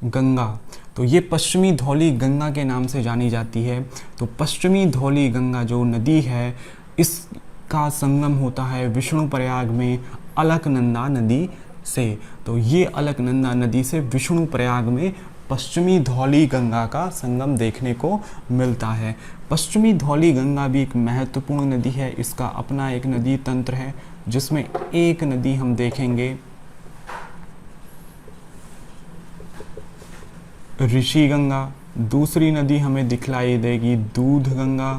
गंगा। तो ये पश्चिमी धौली गंगा के नाम से जानी जाती है। तो पश्चिमी धौली गंगा जो नदी है इसका संगम होता है विष्णु प्रयाग में अलकनंदा नदी से। तो ये अलकनंदा नदी से विष्णु प्रयाग में पश्चिमी धौली गंगा का संगम देखने को मिलता है। पश्चिमी धौली गंगा भी एक महत्वपूर्ण नदी है। इसका अपना एक नदी तंत्र है जिसमें एक नदी हम देखेंगे ऋषि गंगा, दूसरी नदी हमें दिखलाई देगी दूध गंगा।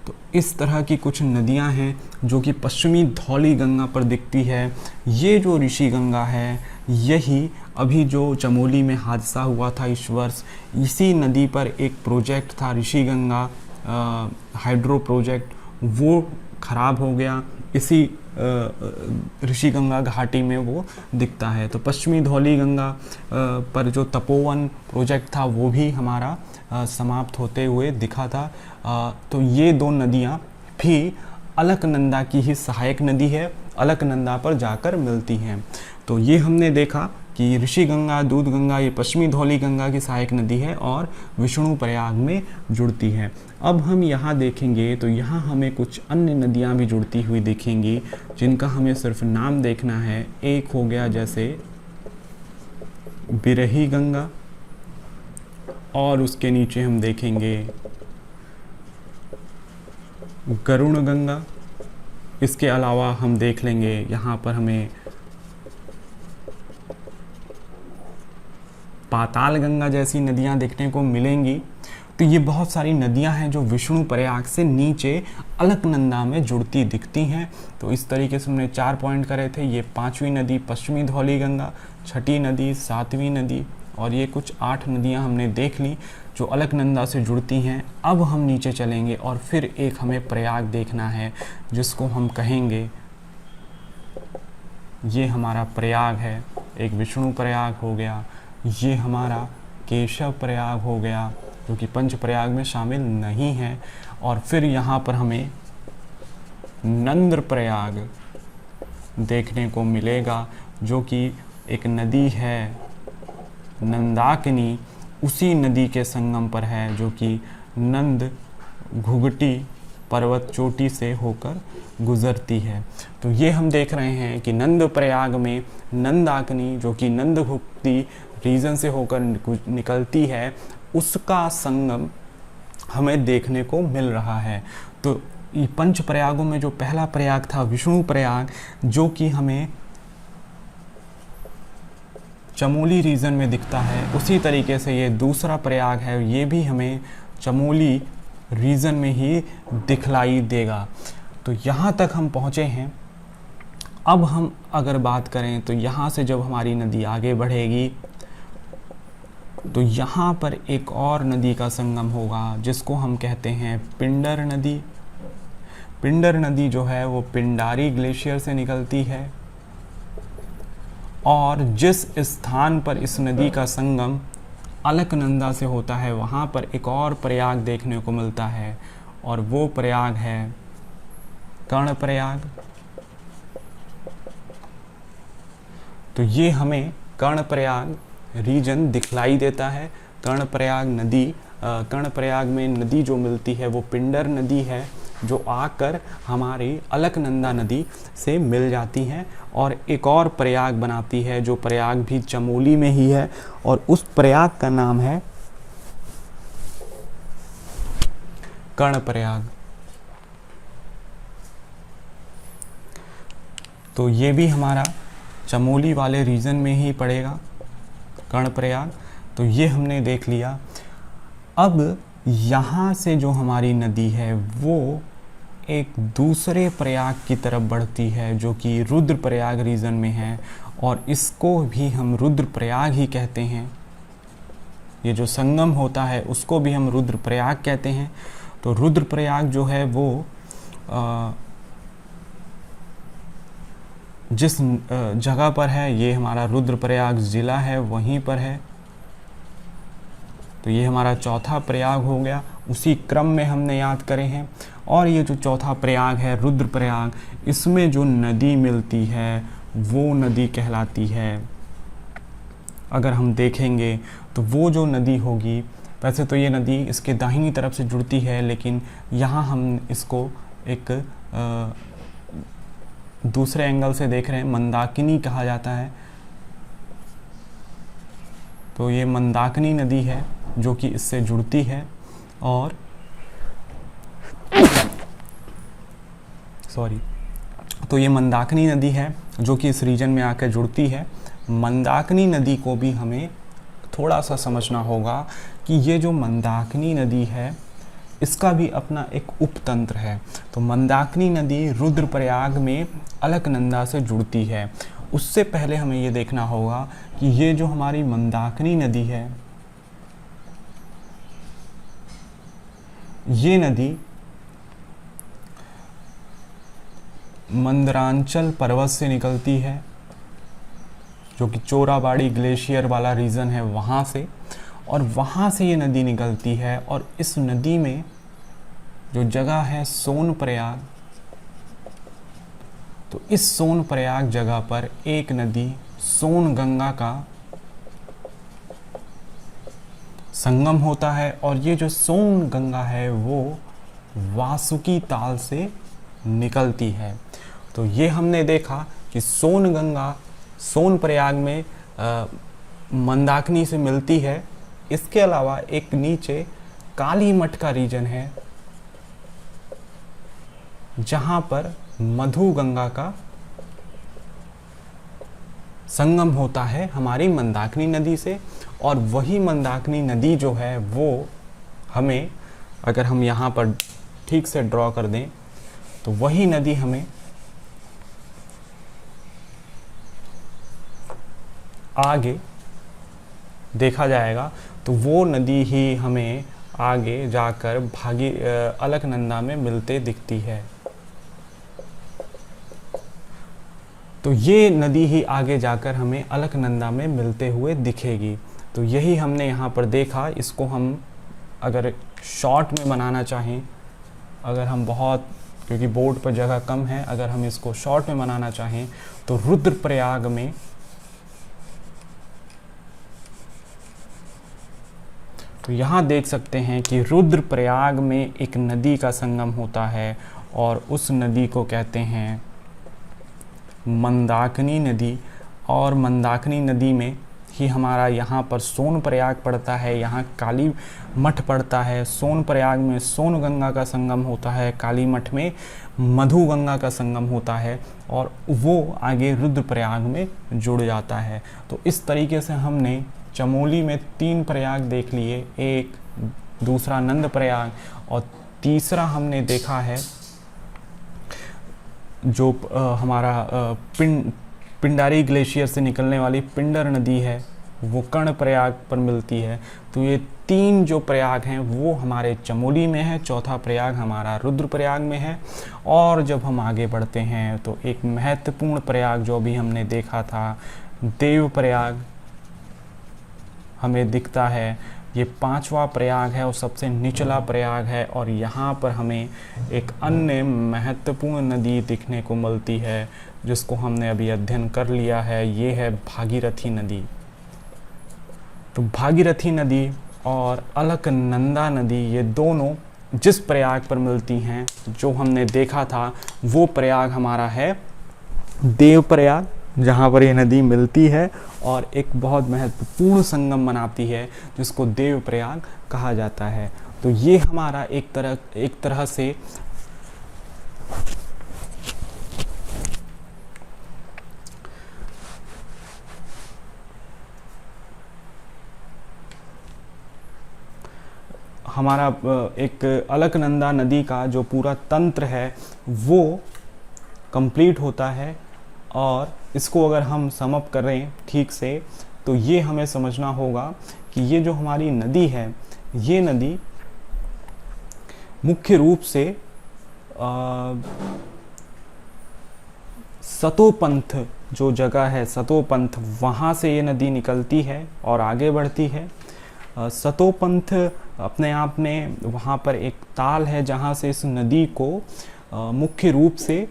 तो इस तरह की कुछ नदियां हैं जो कि पश्चिमी धौली गंगा पर दिखती है। ये जो ऋषि गंगा है यही अभी जो चमोली में हादसा हुआ था इस वर्ष, इसी नदी पर एक प्रोजेक्ट था ऋषि गंगा हाइड्रो प्रोजेक्ट, वो ख़राब हो गया। इसी ऋषि गंगा घाटी में वो दिखता है। तो पश्चिमी धौली गंगा पर जो तपोवन प्रोजेक्ट था वो भी हमारा समाप्त होते हुए दिखा था। तो ये दो नदियाँ भी अलकनंदा की ही सहायक नदी है, अलकनंदा पर जाकर मिलती हैं। तो ये हमने देखा कि ऋषि गंगा, दूध गंगा ये पश्चिमी धौली गंगा की सहायक नदी है और विष्णु प्रयाग में जुड़ती है। अब हम यहाँ देखेंगे तो यहाँ हमें कुछ अन्य नदियाँ भी जुड़ती हुई दिखेंगी जिनका हमें सिर्फ नाम देखना है। एक हो गया जैसे बिरही गंगा और उसके नीचे हम देखेंगे गरुण गंगा। इसके अलावा हम देख लेंगे यहाँ पर हमें पाताल गंगा जैसी नदियाँ देखने को मिलेंगी। तो ये बहुत सारी नदियाँ हैं जो विष्णु प्रयाग से नीचे अलकनंदा में जुड़ती दिखती हैं। तो इस तरीके से हमने 4 पॉइंट करे थे। ये 5वीं नदी पश्चिमी धौली गंगा, 6ठी नदी 7वीं नदी और ये कुछ 8 नदियाँ हमने देख ली जो अलकनंदा से जुड़ती हैं। अब हम नीचे चलेंगे और फिर एक हमें प्रयाग देखना है जिसको हम कहेंगे ये हमारा प्रयाग है। एक विष्णु प्रयाग हो गया, ये हमारा केशव प्रयाग हो गया जो कि पंच प्रयाग में शामिल नहीं है। और फिर यहाँ पर हमें नंद्र प्रयाग देखने को मिलेगा जो कि एक नदी है नंदाकिनी उसी नदी के संगम पर है, जो कि नंद घुघटी पर्वत चोटी से होकर गुजरती है। तो ये हम देख रहे हैं कि नंद प्रयाग में नंदाकिनी, जो कि नंद घुघटी रीजन से होकर निकलती है, उसका संगम हमें देखने को मिल रहा है। तो ये पंच प्रयागों में जो पहला प्रयाग था विष्णु प्रयाग, जो कि हमें चमोली रीजन में दिखता है, उसी तरीके से ये दूसरा प्रयाग है, ये भी हमें चमोली रीजन में ही दिखलाई देगा। तो यहाँ तक हम पहुँचे हैं। अब हम अगर बात करें तो यहाँ से जब हमारी नदी आगे बढ़ेगी तो यहाँ पर एक और नदी का संगम होगा, जिसको हम कहते हैं पिंडर नदी। पिंडर नदी जो है वो पिंडारी ग्लेशियर से निकलती है, और जिस स्थान पर इस नदी का संगम अलकनंदा से होता है, वहाँ पर एक और प्रयाग देखने को मिलता है, और वो प्रयाग है कर्णप्रयाग। तो ये हमें कर्णप्रयाग रीजन दिखलाई देता है। कर्णप्रयाग में नदी जो मिलती है वो पिंडर नदी है, जो आकर हमारी अलकनंदा नदी से मिल जाती हैं और एक और प्रयाग बनाती है, जो प्रयाग भी चमोली में ही है, और उस प्रयाग का नाम है कर्णप्रयाग। तो ये भी हमारा चमोली वाले रीजन में ही पड़ेगा कर्णप्रयाग। तो ये हमने देख लिया। अब यहाँ से जो हमारी नदी है वो एक दूसरे प्रयाग की तरफ बढ़ती है, जो कि रुद्रप्रयाग रीजन में है, और इसको भी हम रुद्रप्रयाग ही कहते हैं। ये जो संगम होता है उसको भी हम रुद्रप्रयाग कहते हैं। तो रुद्रप्रयाग जो है वो जिस जगह पर है, ये हमारा रुद्रप्रयाग ज़िला है, वहीं पर है। तो ये हमारा चौथा प्रयाग हो गया, उसी क्रम में हमने याद करे हैं। और ये जो चौथा प्रयाग है रुद्रप्रयाग, इसमें जो नदी मिलती है वो नदी कहलाती है, अगर हम देखेंगे तो वो जो नदी होगी, वैसे तो ये नदी इसके दाहिनी तरफ से जुड़ती है, लेकिन यहाँ हम इसको एक दूसरे एंगल से देख रहे हैं, मंदाकिनी कहा जाता है। तो ये मंदाकिनी नदी है जो कि इससे जुड़ती है, और तो ये मंदाकिनी नदी है जो कि इस रीजन में आकर जुड़ती है। मंदाकिनी नदी को भी हमें थोड़ा सा समझना होगा कि ये जो मंदाकिनी नदी है इसका भी अपना एक उपतंत्र है। तो मंदाकिनी नदी रुद्रप्रयाग में अलकनंदा से जुड़ती है। उससे पहले हमें ये देखना होगा कि ये जो हमारी मंदाकिनी नदी है, ये नदी मंदरांचल पर्वत से निकलती है, जो कि चोराबाड़ी ग्लेशियर वाला रीजन है वहाँ से, और वहाँ से ये नदी निकलती है। और इस नदी में जो जगह है सोनप्रयाग, तो इस सोनप्रयाग जगह पर एक नदी सोनगंगा का संगम होता है, और ये जो सोनगंगा है वो वासुकी ताल से निकलती है। तो ये हमने देखा कि सोनगंगा सोनप्रयाग में मंदाकिनी से मिलती है। इसके अलावा एक नीचे काली मठ का रीजन है, जहाँ पर मधुगंगा का संगम होता है हमारी मंदाकिनी नदी से। और वही मंदाकिनी नदी जो है वो हमें, अगर हम यहाँ पर ठीक से ड्रॉ कर दें, तो वही नदी हमें आगे देखा जाएगा। तो वो नदी ही हमें आगे जाकर अलकनंदा में मिलते दिखती है। तो ये नदी ही आगे जाकर हमें अलकनंदा में मिलते हुए दिखेगी। तो यही हमने यहाँ पर देखा। इसको हम अगर शॉर्ट में बनाना चाहें, अगर हम बहुत, क्योंकि बोर्ड पर जगह कम है, अगर हम इसको शॉर्ट में बनाना चाहें तो रुद्रप्रयाग में तो यहाँ देख सकते हैं कि रुद्रप्रयाग में एक नदी का संगम होता है और उस नदी को कहते हैं मंदाकिनी नदी। और मंदाकिनी नदी में ही हमारा यहाँ पर सोनप्रयाग पड़ता है, यहाँ काली मठ पड़ता है। सोनप्रयाग में सोन गंगा का संगम होता है, काली मठ में मधु गंगा का संगम होता है और वो आगे रुद्रप्रयाग में जुड़ जाता है। तो इस तरीके से हमने चमोली में 3 प्रयाग देख लिए, एक, दूसरा नंद प्रयाग और तीसरा हमने देखा है जो हमारा पिंडारी ग्लेशियर से निकलने वाली पिंडर नदी है, वो कर्ण प्रयाग पर मिलती है। तो ये 3 जो प्रयाग हैं वो हमारे चमोली में है, चौथा प्रयाग हमारा रुद्रप्रयाग में है। और जब हम आगे बढ़ते हैं तो एक महत्वपूर्ण प्रयाग जो अभी हमने देखा था देवप्रयाग हमें दिखता है, ये 5वां प्रयाग है और सबसे निचला प्रयाग है। और यहाँ पर हमें एक अन्य महत्वपूर्ण नदी दिखने को मिलती है जिसको हमने अभी अध्ययन कर लिया है, ये है भागीरथी नदी। तो भागीरथी नदी और अलकनंदा नदी ये दोनों जिस प्रयाग पर मिलती हैं, जो हमने देखा था वो प्रयाग हमारा है देवप्रयाग, जहाँ पर ये नदी मिलती है और एक बहुत महत्वपूर्ण संगम बनाती है जिसको देवप्रयाग कहा जाता है। तो ये हमारा एक तरह से हमारा एक अलकनंदा नदी का जो पूरा तंत्र है वो कंप्लीट होता है। और इसको अगर हम सम अप करें ठीक से तो ये हमें समझना होगा कि ये जो हमारी नदी है, ये नदी मुख्य रूप से सतोपंथ जो जगह है, सतोपंथ, वहाँ से ये नदी निकलती है और आगे बढ़ती है। सतोपंथ अपने आप में वहाँ पर एक ताल है जहाँ से इस नदी को मुख्य रूप से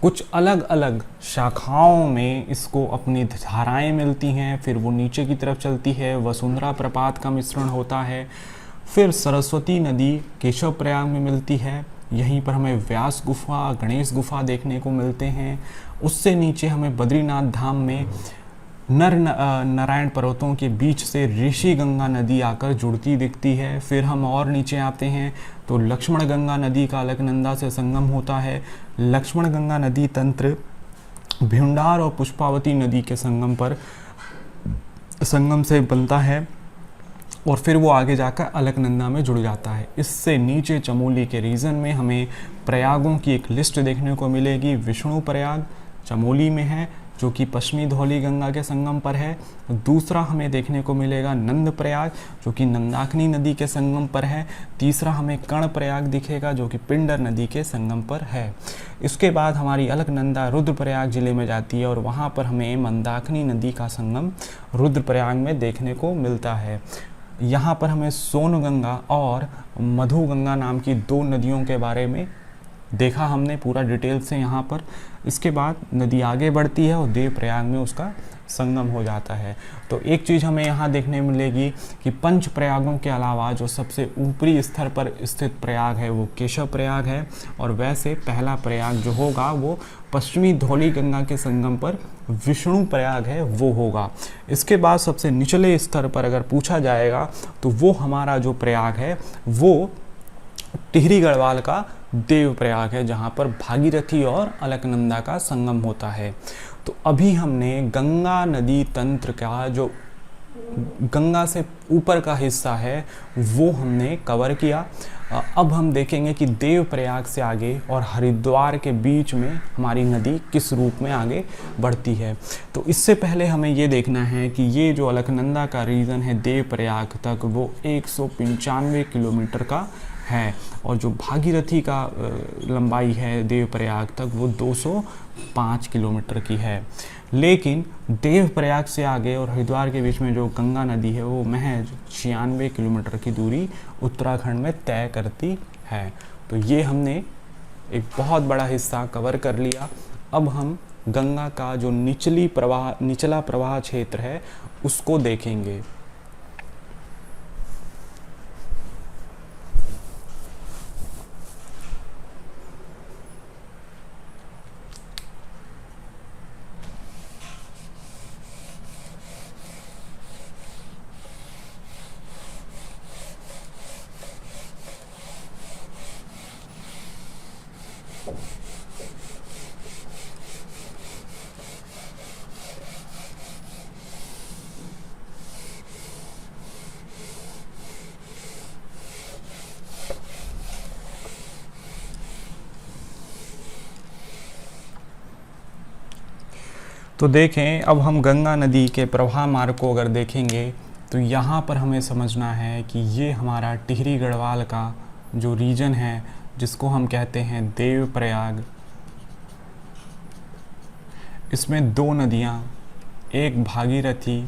कुछ अलग अलग शाखाओं में इसको अपनी धाराएं मिलती हैं, फिर वो नीचे की तरफ चलती है, वसुंधरा प्रपात का मिश्रण होता है, फिर सरस्वती नदी केशव प्रयाग में मिलती है, यहीं पर हमें व्यास गुफा, गणेश गुफा देखने को मिलते हैं। उससे नीचे हमें बद्रीनाथ धाम में नारायण पर्वतों के बीच से ऋषि गंगा नदी आकर जुड़ती दिखती है। फिर हम और नीचे आते हैं तो लक्ष्मण गंगा नदी का अलकनंदा से संगम होता है। लक्ष्मण गंगा नदी तंत्र भिंडार और पुष्पावती नदी के संगम से बनता है और फिर वो आगे जाकर अलकनंदा में जुड़ जाता है। इससे नीचे चमोली के रीजन में हमें प्रयागों की एक लिस्ट देखने को मिलेगी। विष्णु प्रयाग चमोली में है जो कि पश्चिमी धौली गंगा के संगम पर है। दूसरा हमें देखने को मिलेगा नंद प्रयाग जो कि नंदाकिनी नदी के संगम पर है। तीसरा हमें कर्ण प्रयाग दिखेगा जो कि पिंडर नदी के संगम पर है। इसके बाद हमारी अलकनंदा रुद्रप्रयाग जिले में जाती है और वहाँ पर हमें मंदाकिनी नदी का संगम रुद्रप्रयाग में देखने को मिलता है। यहाँ पर हमें सोन गंगा और मधु गंगा नाम की 2 नदियों के बारे में देखा हमने पूरा डिटेल से यहाँ पर। इसके बाद नदी आगे बढ़ती है और देवप्रयाग में उसका संगम हो जाता है। तो एक चीज़ हमें यहाँ देखने मिलेगी कि 5 प्रयागों के अलावा जो सबसे ऊपरी स्तर पर स्थित प्रयाग है वो केशव प्रयाग है और वैसे पहला प्रयाग जो होगा वो पश्चिमी धौली गंगा के संगम पर विष्णु प्रयाग है वो होगा। इसके बाद सबसे निचले स्तर पर अगर पूछा जाएगा तो वो हमारा जो प्रयाग है वो टिहरी गढ़वाल का देवप्रयाग है जहाँ पर भागीरथी और अलकनंदा का संगम होता है। तो अभी हमने गंगा नदी तंत्र का जो गंगा से ऊपर का हिस्सा है वो हमने कवर किया। अब हम देखेंगे कि देवप्रयाग से आगे और हरिद्वार के बीच में हमारी नदी किस रूप में आगे बढ़ती है। तो इससे पहले हमें ये देखना है कि ये जो अलकनंदा का रीजन है देवप्रयाग तक वो 195 किलोमीटर का है और जो भागीरथी का लंबाई है देवप्रयाग तक वो 205 किलोमीटर की है। लेकिन देवप्रयाग से आगे और हरिद्वार के बीच में जो गंगा नदी है वो महज 96 किलोमीटर की दूरी उत्तराखंड में तय करती है। तो ये हमने एक बहुत बड़ा हिस्सा कवर कर लिया। अब हम गंगा का जो निचला प्रवाह क्षेत्र है उसको देखेंगे। तो देखें, अब हम गंगा नदी के प्रवाह मार्ग को अगर देखेंगे तो यहाँ पर हमें समझना है कि ये हमारा टिहरी गढ़वाल का जो रीजन है जिसको हम कहते हैं देवप्रयाग, इसमें दो नदियाँ, एक भागीरथी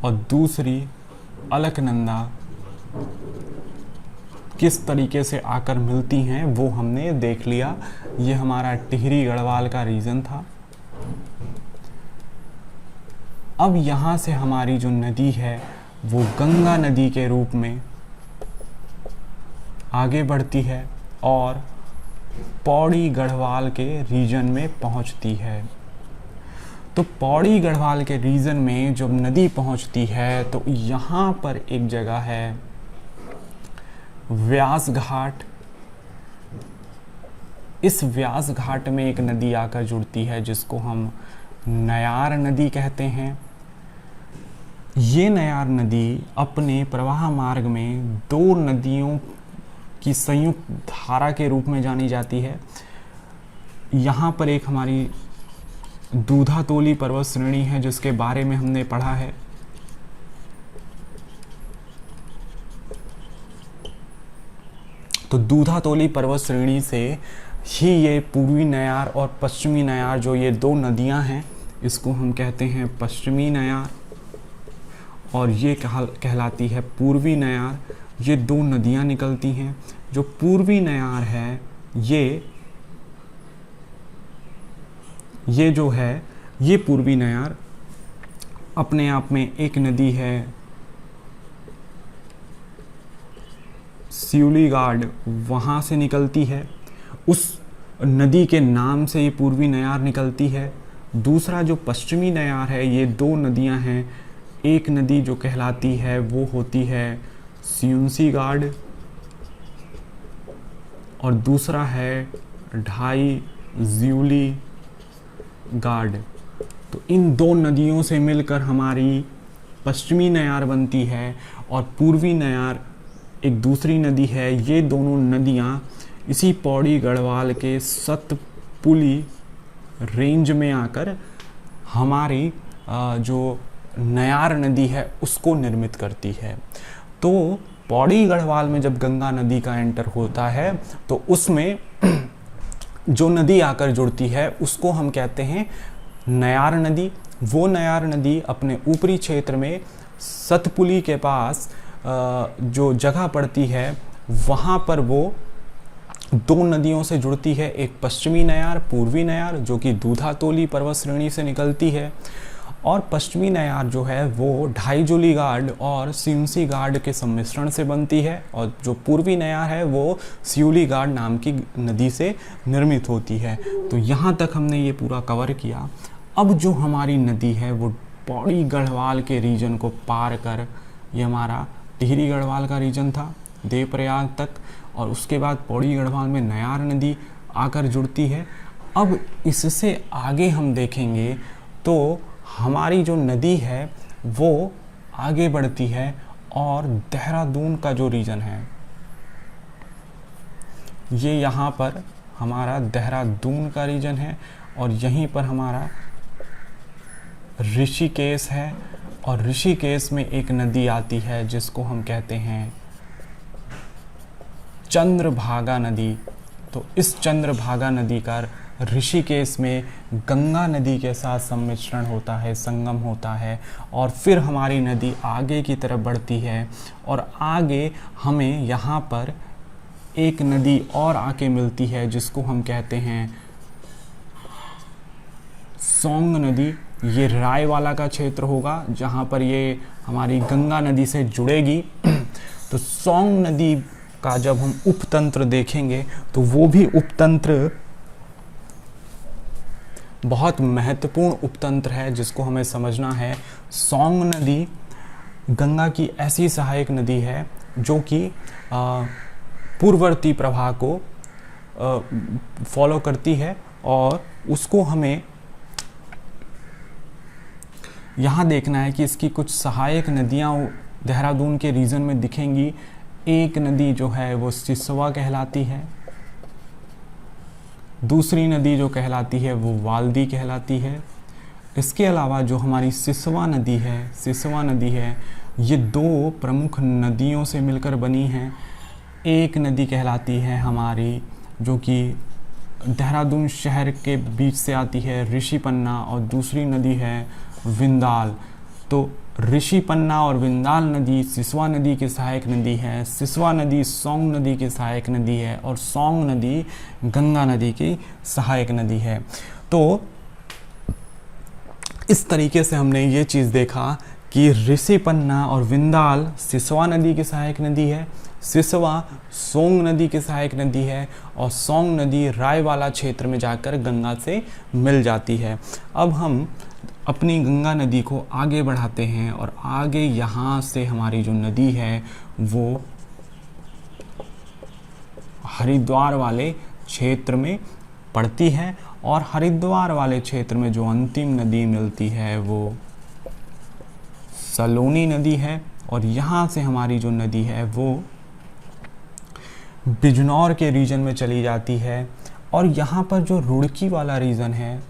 और दूसरी अलकनंदा किस तरीके से आकर मिलती हैं वो हमने देख लिया। ये हमारा टिहरी गढ़वाल का रीजन था। अब यहाँ से हमारी जो नदी है वो गंगा नदी के रूप में आगे बढ़ती है और पौड़ी गढ़वाल के रीजन में पहुँचती है। तो पौड़ी गढ़वाल के रीजन में जब नदी पहुँचती है तो यहाँ पर एक जगह है व्यास घाट। इस व्यास घाट में एक नदी आकर जुड़ती है जिसको हम नयार नदी कहते हैं। ये नयार नदी अपने प्रवाह मार्ग में दो नदियों की संयुक्त धारा के रूप में जानी जाती है। यहाँ पर एक हमारी दूधातोली पर्वत श्रेणी है जिसके बारे में हमने पढ़ा है। तो दूधातोली पर्वत श्रेणी से ही ये पूर्वी नयार और पश्चिमी नयार, जो ये दो नदियां हैं, इसको हम कहते हैं पश्चिमी नयार और ये कहलाती है पूर्वी नयार। ये दो नदियां निकलती हैं। जो पूर्वी नयार है ये जो है ये पूर्वी नयार अपने आप में एक नदी है, सियूली गार्ड, वहाँ से निकलती है। उस नदी के नाम से ये पूर्वी नयार निकलती है। दूसरा जो पश्चिमी नयार है, ये दो नदियाँ हैं। एक नदी जो कहलाती है वो होती है सियुंसी गार्ड और दूसरा है ढाई ज्यूली गार्ड। तो इन दो नदियों से मिलकर हमारी पश्चिमी नयार बनती है और पूर्वी नयार एक दूसरी नदी है। ये दोनों नदियाँ इसी पौड़ी गढ़वाल के सतपुली रेंज में आकर हमारी जो नयार नदी है उसको निर्मित करती है। तो पौड़ी गढ़वाल में जब गंगा नदी का एंटर होता है तो उसमें जो नदी आकर जुड़ती है उसको हम कहते हैं नयार नदी। वो नयार नदी अपने ऊपरी क्षेत्र में सतपुली के पास जो जगह पड़ती है वहाँ पर वो दो नदियों से जुड़ती है, एक पश्चिमी नयार, पूर्वी नयार, जो कि दूधातोली पर्वत श्रेणी से निकलती है, और पश्चिमी नयार जो है वो ढाईजुली गार्ड और सियुंसी गार्ड के सम्मिश्रण से बनती है, और जो पूर्वी नयार है वो सियूली गार्ड नाम की नदी से निर्मित होती है। तो यहाँ तक हमने ये पूरा कवर किया। अब जो हमारी नदी है वो पौड़ी गढ़वाल के रीजन को पार कर, ये हमारा टिहरी गढ़वाल का रीजन था देवप्रयाग तक, और उसके बाद पौड़ी गढ़वाल में नयार नदी आकर जुड़ती है। अब इससे आगे हम देखेंगे तो हमारी जो नदी है वो आगे बढ़ती है और देहरादून का जो रीजन है ये यहाँ पर हमारा देहरादून का रीजन है, और यहीं पर हमारा ऋषिकेश है, और ऋषिकेश में एक नदी आती है जिसको हम कहते हैं चंद्रभागा नदी। तो इस चंद्रभागा नदी का ऋषिकेश में गंगा नदी के साथ सम्मिश्रण होता है, संगम होता है, और फिर हमारी नदी आगे की तरफ बढ़ती है और आगे हमें यहाँ पर एक नदी और आके मिलती है जिसको हम कहते हैं सोंग नदी। ये रायवाला का क्षेत्र होगा जहाँ पर ये हमारी गंगा नदी से जुड़ेगी। तो सोंग नदी का जब हम उपतंत्र देखेंगे तो वो भी उपतंत्र बहुत महत्वपूर्ण उपतंत्र है जिसको हमें समझना है। सोंग नदी गंगा की ऐसी सहायक नदी है जो कि पूर्ववर्ती प्रवाह को फॉलो करती है और उसको हमें यहाँ देखना है कि इसकी कुछ सहायक नदियाँ देहरादून के रीजन में दिखेंगी। एक नदी जो है वो सिसवा कहलाती है, दूसरी नदी जो कहलाती है वो वाल्दी कहलाती है। इसके अलावा जो हमारी सिसवा नदी है ये दो प्रमुख नदियों से मिलकर बनी है। एक नदी कहलाती है हमारी जो कि देहरादून शहर के बीच से आती है, ऋषिपन्ना, और दूसरी नदी है विंदाल। तो ऋषिपन्ना और विंदाल नदी सिसवा नदी की सहायक नदी है, सिसवा नदी सोंग नदी की सहायक नदी है और सोंग नदी गंगा नदी की सहायक नदी है। तो इस तरीके से हमने ये चीज़ देखा कि ऋषिपन्ना और विंदाल सिसवा नदी की सहायक नदी है, सिसवा सोंग नदी की सहायक नदी है और सोंग नदी रायवाला क्षेत्र में जाकर गंगा से मिल जाती है। अब हम अपनी गंगा नदी को आगे बढ़ाते हैं और आगे यहाँ से हमारी जो नदी है वो हरिद्वार वाले क्षेत्र में पड़ती है और हरिद्वार वाले क्षेत्र में जो अंतिम नदी मिलती है वो सलोनी नदी है और यहाँ से हमारी जो नदी है वो बिजनौर के रीजन में चली जाती है। और यहाँ पर जो रुड़की वाला रीजन है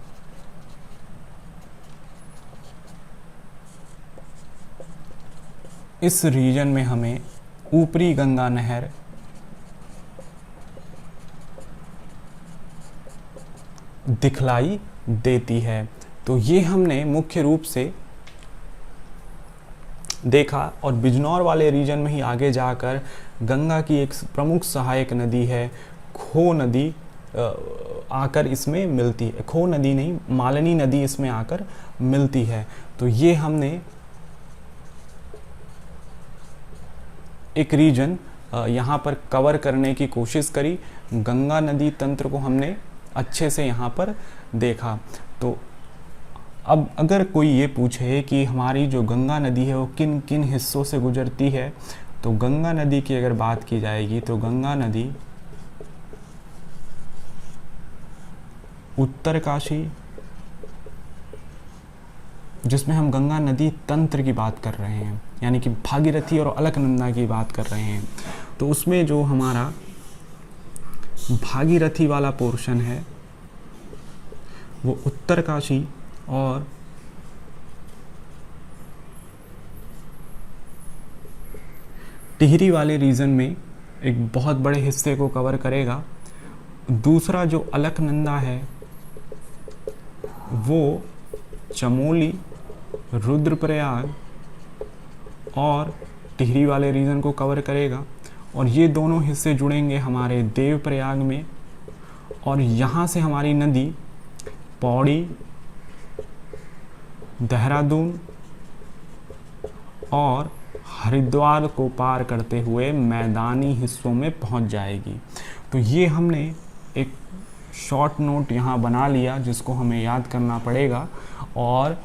इस रीजन में हमें ऊपरी गंगा नहर दिखलाई देती है। तो ये हमने मुख्य रूप से देखा। और बिजनौर वाले रीजन में ही आगे जाकर गंगा की एक प्रमुख सहायक नदी है खो नदी आकर इसमें मिलती है। खो नदी नहीं, मालनी नदी इसमें आकर मिलती है। तो ये हमने एक रीजन यहाँ पर कवर करने की कोशिश करी। गंगा नदी तंत्र को हमने अच्छे से यहाँ पर देखा। तो अब अगर कोई ये पूछे कि हमारी जो गंगा नदी है वो किन किन हिस्सों से गुजरती है, तो गंगा नदी की अगर बात की जाएगी तो गंगा नदी उत्तरकाशी, जिसमें हम गंगा नदी तंत्र की बात कर रहे हैं, यानी कि भागीरथी और अलकनंदा की बात कर रहे हैं, तो उसमें जो हमारा भागीरथी वाला पोर्शन है वो उत्तरकाशी और टिहरी वाले रीजन में एक बहुत बड़े हिस्से को कवर करेगा। दूसरा जो अलकनंदा है वो चमोली, रुद्रप्रयाग और टिहरी वाले रीजन को कवर करेगा और ये दोनों हिस्से जुड़ेंगे हमारे देवप्रयाग में। और यहाँ से हमारी नदी पौड़ी, देहरादून और हरिद्वार को पार करते हुए मैदानी हिस्सों में पहुंच जाएगी। तो ये हमने एक शॉर्ट नोट यहाँ बना लिया जिसको हमें याद करना पड़ेगा और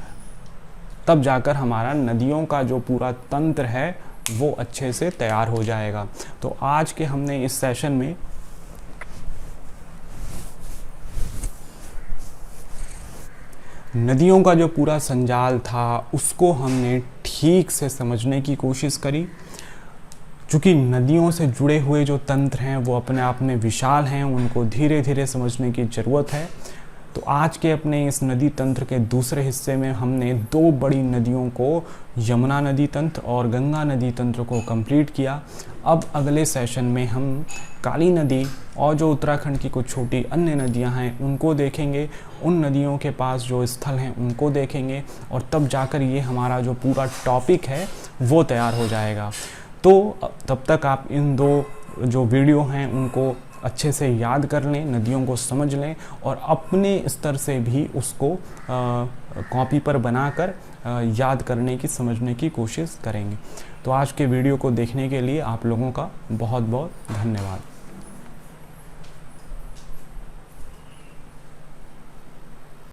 तब जाकर हमारा नदियों का जो पूरा तंत्र है वो अच्छे से तैयार हो जाएगा। तो आज के हमने इस सेशन में नदियों का जो पूरा संजाल था उसको हमने ठीक से समझने की कोशिश करी। चूँकि नदियों से जुड़े हुए जो तंत्र हैं वो अपने आप में विशाल हैं, उनको धीरे धीरे समझने की ज़रूरत है। तो आज के अपने इस नदी तंत्र के दूसरे हिस्से में हमने दो बड़ी नदियों को, यमुना नदी तंत्र और गंगा नदी तंत्र को कंप्लीट किया। अब अगले सेशन में हम काली नदी और जो उत्तराखंड की कुछ छोटी अन्य नदियां हैं उनको देखेंगे, उन नदियों के पास जो स्थल हैं उनको देखेंगे और तब जाकर ये हमारा जो पूरा टॉपिक है वो तैयार हो जाएगा। तो तब तक आप इन दो जो वीडियो हैं उनको अच्छे से याद कर लें, नदियों को समझ लें और अपने स्तर से भी उसको कॉपी पर बनाकर याद करने की, समझने की कोशिश करेंगे। तो आज के वीडियो को देखने के लिए आप लोगों का बहुत बहुत धन्यवाद।